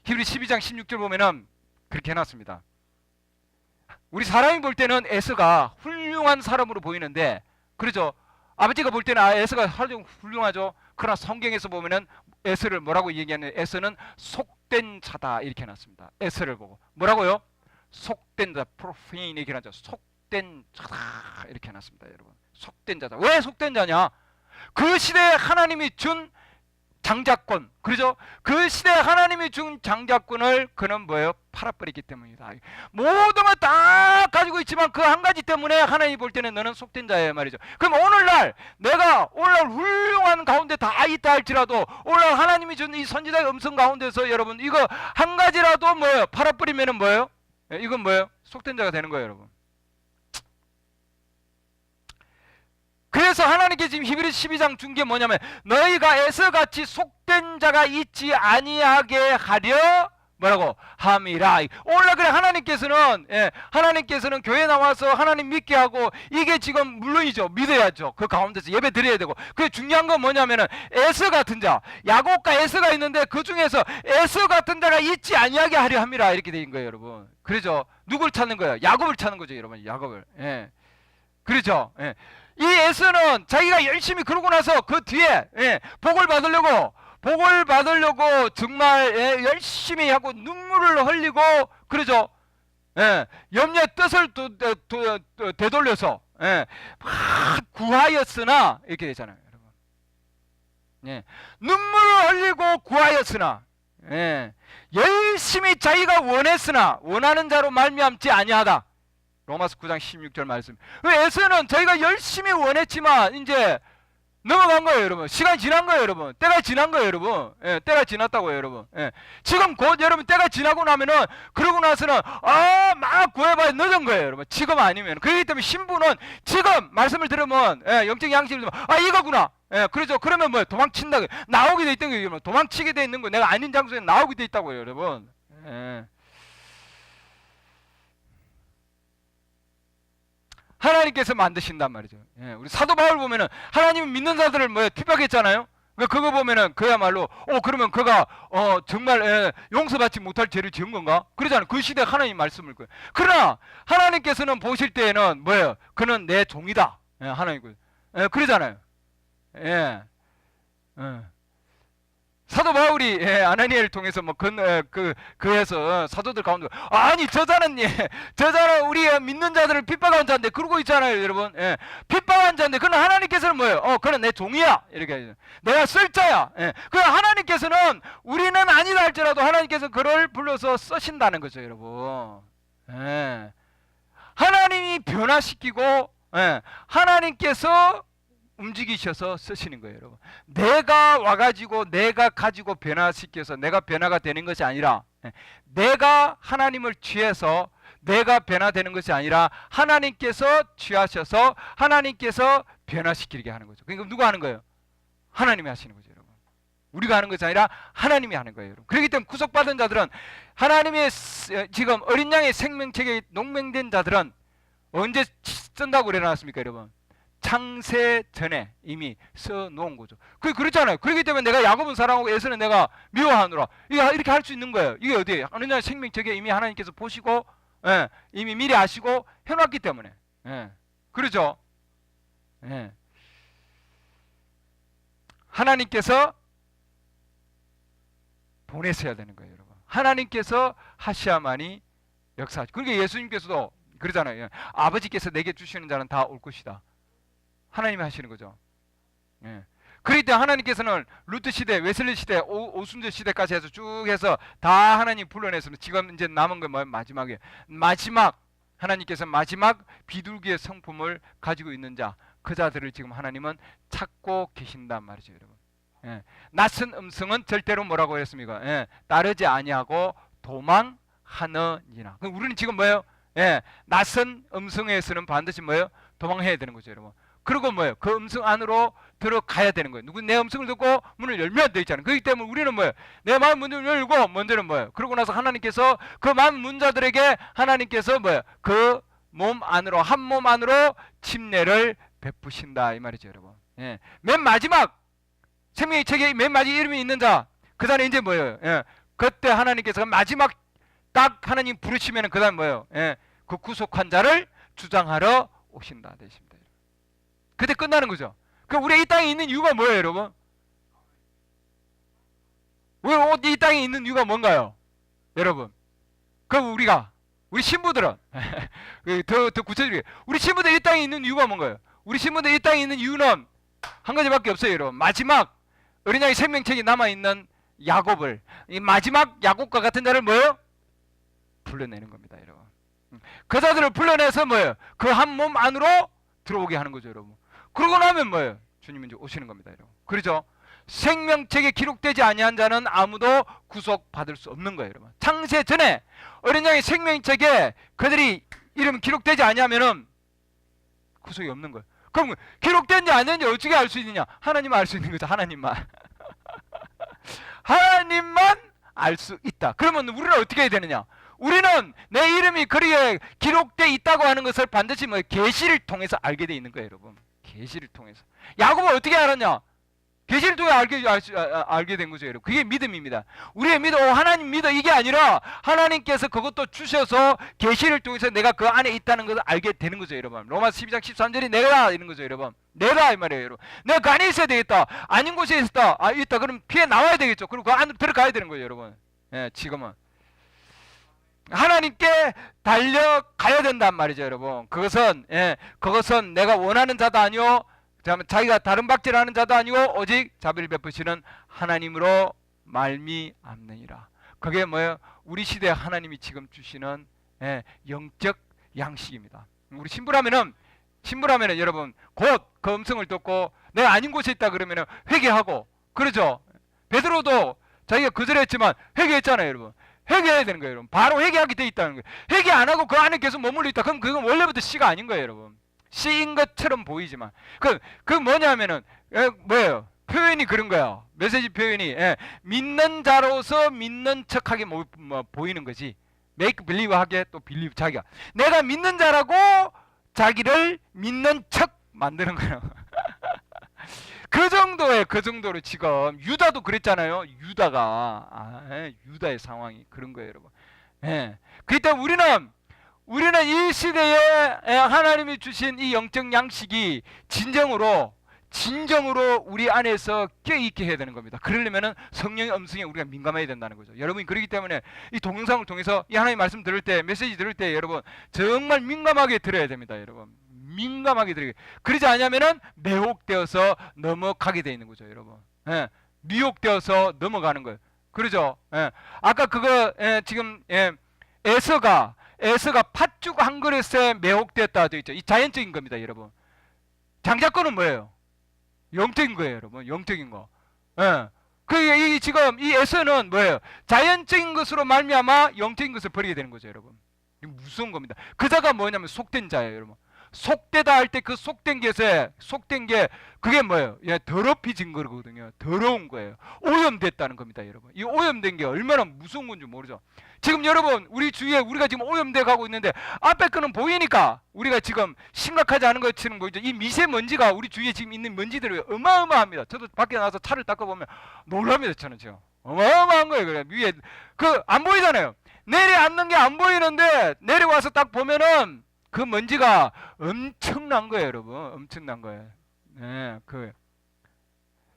Speaker 1: 히브리 12장 16절 보면은 그렇게 해놨습니다. 우리 사람이 볼 때는 에서가 훌륭한 사람으로 보이는데, 그렇죠? 아버지가 볼 때는 에서가 훌륭하죠. 그러나 성경에서 보면은 에서를 뭐라고 얘기하는? 에서는 속된 자다 이렇게 해놨습니다. 에서를 보고 뭐라고요? 속된 자, 프로페인 얘기를 하죠. 속된 자다 이렇게 해놨습니다, 여러분. 속된 자다. 왜 속된 자냐? 그 시대에 하나님이 준 장자권, 그렇죠? 그 시대에 하나님이 준 장자권을 그는 뭐예요? 팔아버리기 때문이다. 모든 걸 다 가지고 있지만 그 한 가지 때문에 하나님이 볼 때는 너는 속된 자예요 말이죠. 그럼 오늘날 훌륭한 가운데 다 있다 할지라도 오늘날 하나님이 준 이 선지자의 음성 가운데서 여러분 이거 한 가지라도 뭐예요? 팔아버리면은 뭐예요? 이건 뭐예요? 속된 자가 되는 거예요, 여러분. 그래서 하나님께 지금 히브리 12장 준 게 뭐냐면 너희가 에서같이 속된 자가 있지 아니하게 하려 뭐라고? 함이라. 오늘 그래 하나님께서는 교회 나와서 하나님 믿게 하고 이게 지금 물론이죠. 믿어야죠. 그 가운데서 예배 드려야 되고. 그 중요한 건 뭐냐면은 에서 같은 자, 야곱과 에서가 있는데 그 중에서 에서 같은 자가 있지 아니하게 하려 함이라 이렇게 된 거예요, 여러분. 그래죠? 누굴 찾는 거예요? 야곱을 찾는 거죠, 여러분. 야곱을. 그렇죠? 예. 이 에서는 자기가 열심히 그러고 나서 그 뒤에 복을 받으려고 정말 열심히 하고 눈물을 흘리고 그러죠. 예, 염려의 뜻을 되돌려서 막 구하였으나 이렇게 되잖아요, 여러분. 예, 눈물을 흘리고 구하였으나 열심히 자기가 원했으나 원하는 자로 말미암지 아니하다. 로마서 9장 16절 말씀. 에서는 자기가 열심히 원했지만 이제 넘어간 거예요, 여러분. 시간이 지난 거예요, 여러분. 때가 지난 거예요, 여러분. 때가 지났다고요, 여러분. 지금 곧 여러분 때가 지나고 나면은 그러고 나서는 막 구해봐야 늦은 거예요, 여러분. 지금 아니면. 그렇기 때문에 신부는 지금 말씀을 들으면 영적 양식을 들으면 이거구나. 그렇죠. 그러면 뭐 도망친다. 나오게 돼 있던 거예요, 여러분. 도망치게 돼 있는 거. 내가 아닌 장소에 나오게 돼 있다고요, 여러분. 하나님께서 만드신단 말이죠. 우리 사도 바울 보면은 하나님 믿는 자들을 핍박했잖아요. 그거 보면은 그야말로 그러면 그가 정말 용서받지 못할 죄를 지은 건가? 그러잖아요. 그 시대 하나님 말씀을 그러나 하나님께서는 보실 때에는 뭐예요? 그는 내 종이다. 하나님 그러잖아요. 사도 바울이 아나니아를 통해서 그에서 사도들 가운데 아니 저자는 저자는 우리 믿는 자들을 핍박한 자인데 그러고 있잖아요, 여러분. 핍박한 자인데 그는 하나님께서는 뭐예요? 그는 내 종이야 이렇게 내가 쓸 자야. 그 하나님께서는 우리는 아니다 할지라도 하나님께서 그를 불러서 쓰신다는 거죠, 여러분. 하나님이 변화시키고 하나님께서 움직이셔서 쓰시는 거예요, 여러분. 내가 와가지고 내가 가지고 변화시켜서 내가 변화가 되는 것이 아니라 내가 하나님을 취해서 내가 변화되는 것이 아니라 하나님께서 취하셔서 하나님께서 변화시키게 하는 거죠. 그러니까 누가 하는 거예요? 하나님이 하시는 거죠, 여러분. 우리가 하는 것이 아니라 하나님이 하는 거예요, 여러분. 그렇기 때문에 구속받은 자들은 하나님의 지금 어린 양의 생명책에 농맹된 자들은 언제 쓴다고 그래놨습니까, 여러분? 창세 전에 이미 써놓은 거죠. 그렇잖아요. 그렇기 때문에 내가 야곱은 사랑하고 에서는 내가 미워하노라. 이렇게 할 수 있는 거예요. 이게 어디에요? 어느 날 생명책에 이미 하나님께서 보시고 이미 미리 아시고 해놨기 때문에. 그렇죠? 하나님께서 보내셔야 되는 거예요, 여러분. 하나님께서 하셔야만이 역사하죠. 그러니까 예수님께서도 그러잖아요. 아버지께서 내게 주시는 자는 다 올 것이다. 하나님이 하시는 거죠. 그렇기 때문에 하나님께서는 루트 시대, 웨슬리 시대, 오순절 시대까지 해서 쭉 해서 다 하나님 불러내서 지금 이제 남은 건 뭐예요? 마지막 하나님께서 마지막 비둘기의 성품을 가지고 있는 자, 그 자들을 지금 하나님은 찾고 계신단 말이죠, 여러분. 낯선 음성은 절대로 뭐라고 했습니까? 따르지 아니하고 도망하느니라. 그럼 우리는 지금 뭐예요? 낯선 음성에서는 반드시 뭐예요? 도망해야 되는 거죠, 여러분. 그리고 뭐예요? 그 음성 안으로 들어가야 되는 거예요. 누구 내 음성을 듣고 문을 열면 돼 있잖아요. 그렇기 때문에 우리는 뭐예요? 내 마음 문을 열고 먼저는 뭐예요? 그러고 나서 하나님께서 그 마음 문자들에게 하나님께서 뭐예요? 그 몸 안으로 한 몸 안으로 침례를 베푸신다 이 말이죠, 여러분. 맨 마지막 생명의 책에 맨 마지막 이름이 있는 자, 그 다음에 이제 뭐예요? 그때 하나님께서 마지막 딱 하나님 부르시면은 그 다음 뭐예요? 그 구속한 자를 주장하러 오신다 되십니다. 그때 끝나는 거죠. 그 우리가 이 땅에 있는 이유가 뭐예요, 여러분? 우리 이 땅에 있는 이유가 뭔가요, 여러분? 우리 신부들은 더 구체적이게 우리 신부들 이 땅에 있는 이유가 뭔가요? 우리 신부들 이 땅에 있는 이유는 한 가지밖에 없어요, 여러분. 마지막 어린 양의 생명책이 남아 있는 야곱을 이 마지막 야곱과 같은 자를 뭐예요? 불러내는 겁니다, 여러분. 그 자들을 불러내서 뭐예요? 그 한 몸 안으로 들어오게 하는 거죠, 여러분. 그러고 나면 뭐예요? 주님은 이제 오시는 겁니다, 여러분. 그렇죠? 생명책에 기록되지 아니한 자는 아무도 구속받을 수 없는 거예요, 여러분. 창세 전에 어린 양의 생명책에 그들이 이름 기록되지 아니하면은 구속이 없는 거예요. 그럼 기록된지 안 된지 어떻게 알 수 있느냐? 하나님만 알 수 있는 거죠, 하나님만. 하나님만 알 수 있다. 그러면 우리는 어떻게 해야 되느냐? 우리는 내 이름이 거기에 기록되어 있다고 하는 것을 반드시 계시를 통해서 알게 돼 있는 거예요, 여러분. 계시를 통해서. 야곱은 어떻게 알았냐? 계시를 통해 알게 된 거죠, 여러분. 그게 믿음입니다. 우리의 믿음, 하나님 믿어 이게 아니라 하나님께서 그것도 주셔서 계시를 통해서 내가 그 안에 있다는 것을 알게 되는 거죠, 여러분. 로마서 12장 13절이 내가 이런 거죠, 여러분. 내가 이 말이에요, 여러분. 내가 그 안에 있어야 되겠다. 아닌 곳에 있다. 있다. 그럼 피해 나와야 되겠죠. 그리고 그 안으로 들어가야 되는 거예요, 여러분. 예, 지금은 하나님께 달려가야 된단 말이죠, 여러분. 그것은 내가 원하는 자도 아니요, 자기가 다른 박질하는 자도 아니고 오직 자비를 베푸시는 하나님으로 말미암느니라. 그게 뭐예요? 우리 시대에 하나님이 지금 주시는 영적 양식입니다. 우리 신부라면은 여러분 곧 그 음성을 듣고 내가 아닌 곳에 있다 그러면은 회개하고, 그러죠? 베드로도 자기가 거절했지만 회개했잖아요, 여러분. 회개해야 되는 거예요, 여러분. 바로 회개하게 돼 있다는 거예요. 회개 안 하고 그 안에 계속 머물러 있다. 그럼 그건 원래부터 씨가 아닌 거예요, 여러분. 씨인 것처럼 보이지만 그 뭐냐면은 뭐예요? 표현이 그런 거야. 메시지 표현이 믿는 자로서 믿는 척하게 보이는 거지. make believe 하게, 또 believe 자기가 내가 믿는 자라고 자기를 믿는 척 만드는 거예요. 그 정도로 지금 유다도 그랬잖아요. 유다의 상황이 그런 거예요, 여러분. 그렇기 때문에 우리는 이 시대에 하나님이 주신 이 영적 양식이 진정으로 우리 안에서 껴있게 해야 되는 겁니다. 그러려면 성령의 음성에 우리가 민감해야 된다는 거죠. 여러분, 그렇기 때문에 이 동영상을 통해서 이 하나님 말씀 들을 때, 메시지 들을 때 여러분 정말 민감하게 들어야 됩니다, 여러분. 민감하게 들어야. 그러지 않으면은 매혹되어서 넘어가게 돼 있는 거죠, 여러분. 미혹되어서 넘어가는 거예요. 그러죠? 아까 그거 지금 에서가 팥죽 한 그릇에 매혹됐다 되어 있죠. 이 자연적인 겁니다, 여러분. 장자권은 뭐예요? 영적인 거예요, 여러분. 영적인 거. 지금 이 에서는 뭐예요? 자연적인 것으로 말미암아 영적인 것을 버리게 되는 거죠, 여러분. 이거 무서운 겁니다. 그 자가 뭐냐면 속된 자예요, 여러분. 속되다 할 때 그 속된 게 그게 뭐예요? 더럽혀진 거거든요. 더러운 거예요. 오염됐다는 겁니다, 여러분. 이 오염된 게 얼마나 무서운 건지 모르죠. 지금 여러분 우리 주위에 우리가 지금 오염돼 가고 있는데 앞에 거는 보이니까 우리가 지금 심각하지 않은 것처럼 보이죠. 이 미세먼지가 우리 주위에 지금 있는 먼지들이 어마어마합니다. 저도 밖에 나가서 차를 닦아보면 놀랍니다. 저는 지금 어마어마한 거예요. 그래 위에 안 보이잖아요. 내려앉는 게 안 보이는데 내려와서 딱 보면은 그 먼지가 엄청난 거예요, 여러분. 엄청난 거예요.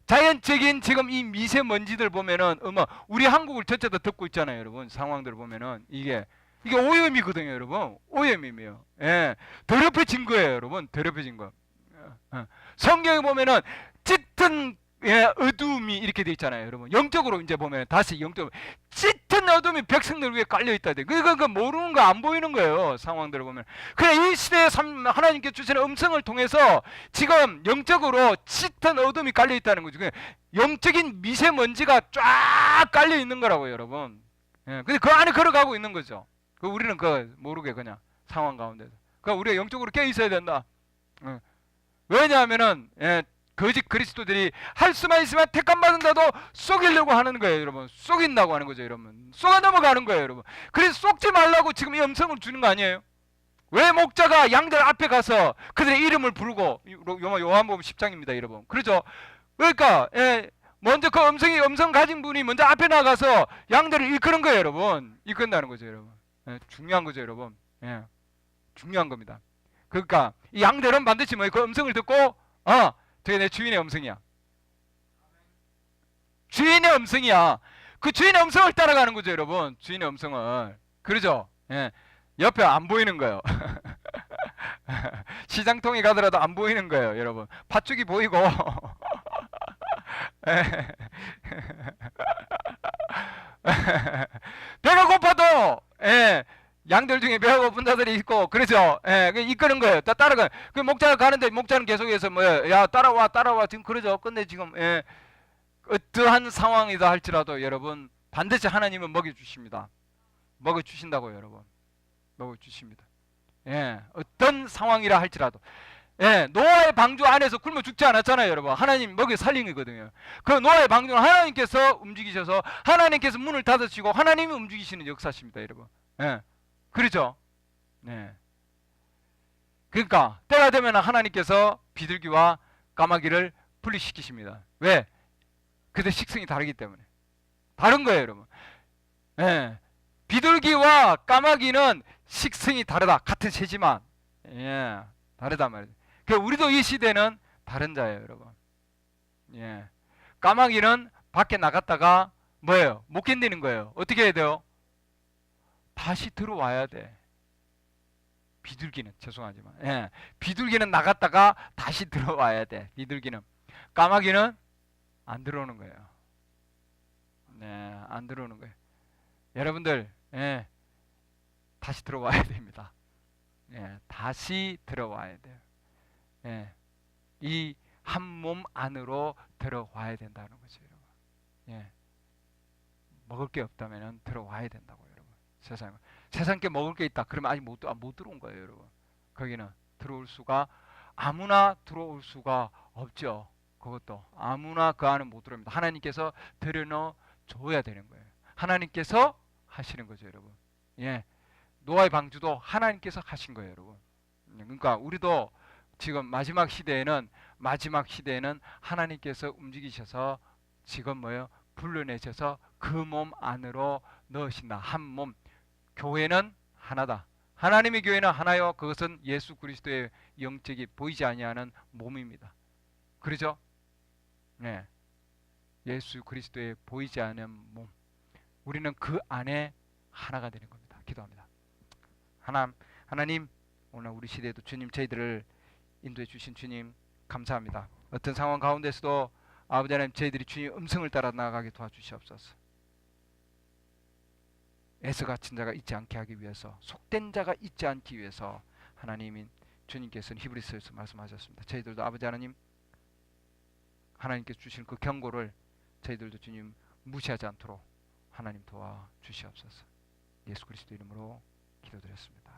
Speaker 1: 자연적인 지금 이 미세먼지들 보면은 우리 한국을 전체도 덮고 있잖아요, 여러분. 상황들을 보면은 이게 오염이거든요, 여러분. 오염이에요. 더럽혀진 거예요, 여러분. 더럽혀진 거. 성경에 보면은 짙은 어둠이 이렇게 돼 있잖아요, 여러분. 영적으로 이제 보면 다시 영적으로 짙은 어둠이 백성들 위에 깔려 있다. 그거 모르는 거, 안 보이는 거예요, 상황들을 보면. 그래 이 시대에 하나님께 주시는 음성을 통해서 지금 영적으로 짙은 어둠이 깔려 있다는 거죠. 영적인 미세먼지가 쫙 깔려 있는 거라고요, 여러분. 근데 그 안에 걸어가고 있는 거죠. 우리는 모르게 그냥 상황 가운데서. 우리가 영적으로 깨 있어야 된다. 왜냐하면은 거짓 그리스도들이 할 수만 있으면 택감 받은 자도 속이려고 하는 거예요, 여러분. 속인다고 하는 거죠, 여러분. 속아 넘어가는 거예요, 여러분. 그래서 속지 말라고 지금 이 음성을 주는 거 아니에요? 왜 목자가 양들 앞에 가서 그들의 이름을 부르고, 요한복음 10장입니다, 여러분. 그렇죠? 그러니까 먼저 그 음성 가진 분이 먼저 앞에 나가서 양들을 이끄는 거예요, 여러분. 이끈다는 거죠, 여러분. 중요한 거죠, 여러분. 중요한 겁니다. 그러니까 이 양들은 반드시 그 음성을 듣고 저게 내 주인의 음성이야. 주인의 음성이야. 그 주인의 음성을 따라가는 거죠, 여러분. 주인의 음성을. 그러죠? 옆에 안 보이는 거예요. 시장통에 가더라도 안 보이는 거예요, 여러분. 팥죽이 보이고 배가 고파도 양들 중에 배가 고픈 자들이 있고, 그렇죠? 이끄는 거예요. 따라가. 그 목자가 가는데 목자는 계속해서 야 따라와 지금 그러죠. 근데 지금 어떠한 상황이다 할지라도 여러분 반드시 하나님은 먹여주십니다. 먹여주신다고요, 여러분. 먹여주십니다. 어떤 상황이라 할지라도. 노아의 방주 안에서 굶어 죽지 않았잖아요, 여러분. 하나님 먹여 살린거든요. 그 노아의 방주는 하나님께서 움직이셔서 하나님께서 문을 닫으시고 하나님이 움직이시는 역사십니다, 여러분. 그렇죠? 그러니까 때가 되면 하나님께서 비둘기와 까마귀를 분리시키십니다. 왜? 그들 식성이 다르기 때문에. 다른 거예요, 여러분. 예. 비둘기와 까마귀는 식성이 다르다. 같은 새지만. 예. 다르단 말이죠. 그 우리도 이 시대는 다른 자예요, 여러분. 예. 까마귀는 밖에 나갔다가 뭐예요? 못 견디는 거예요. 어떻게 해야 돼요? 다시 들어와야 돼. 비둘기는 죄송하지만. 예. 비둘기는 나갔다가 다시 들어와야 돼. 비둘기는. 까마귀는 안 들어오는 거예요. 네, 안 들어오는 거예요. 여러분들, 예, 다시 들어와야 됩니다. 예, 다시 들어와야 돼요. 예, 이 한 몸 안으로 들어와야 된다는 거죠, 여러분. 예, 먹을 게 없다면 들어와야 된다고, 여러분. 세상에 먹을 게 있다. 그러면 아직 못 들어온 거예요, 여러분. 거기는 들어올 수가 아무나 들어올 수가 없죠. 그것도 아무나 그 안에 못 들어옵니다. 하나님께서 들여넣어 줘야 되는 거예요. 하나님께서 하시는 거죠, 여러분. 예, 노아의 방주도 하나님께서 하신 거예요, 여러분. 그러니까 우리도 지금 마지막 시대에는 하나님께서 움직이셔서 지금 뭐요? 불러내셔서 그 몸 안으로 넣으신다. 한 몸. 교회는 하나다. 하나님의 교회는 하나요. 그것은 예수 그리스도의 영적이 보이지 아니하는 몸입니다. 그렇죠? 네. 예수 그리스도의 보이지 않는 몸. 우리는 그 안에 하나가 되는 겁니다. 기도합니다. 하나님, 오늘 우리 시대에도 주님 저희들을 인도해 주신 주님 감사합니다. 어떤 상황 가운데서도 아버지 하나님 저희들이 주님 음성을 따라 나아가게 도와주시옵소서. 애서 갇힌 자가 있지 않게 하기 위해서, 속된 자가 있지 않기 위해서 하나님인 주님께서는 히브리서에서 말씀하셨습니다. 저희들도 아버지 하나님, 하나님께서 주신 그 경고를 저희들도 주님 무시하지 않도록 하나님 도와 주시옵소서. 예수 그리스도 이름으로 기도드렸습니다.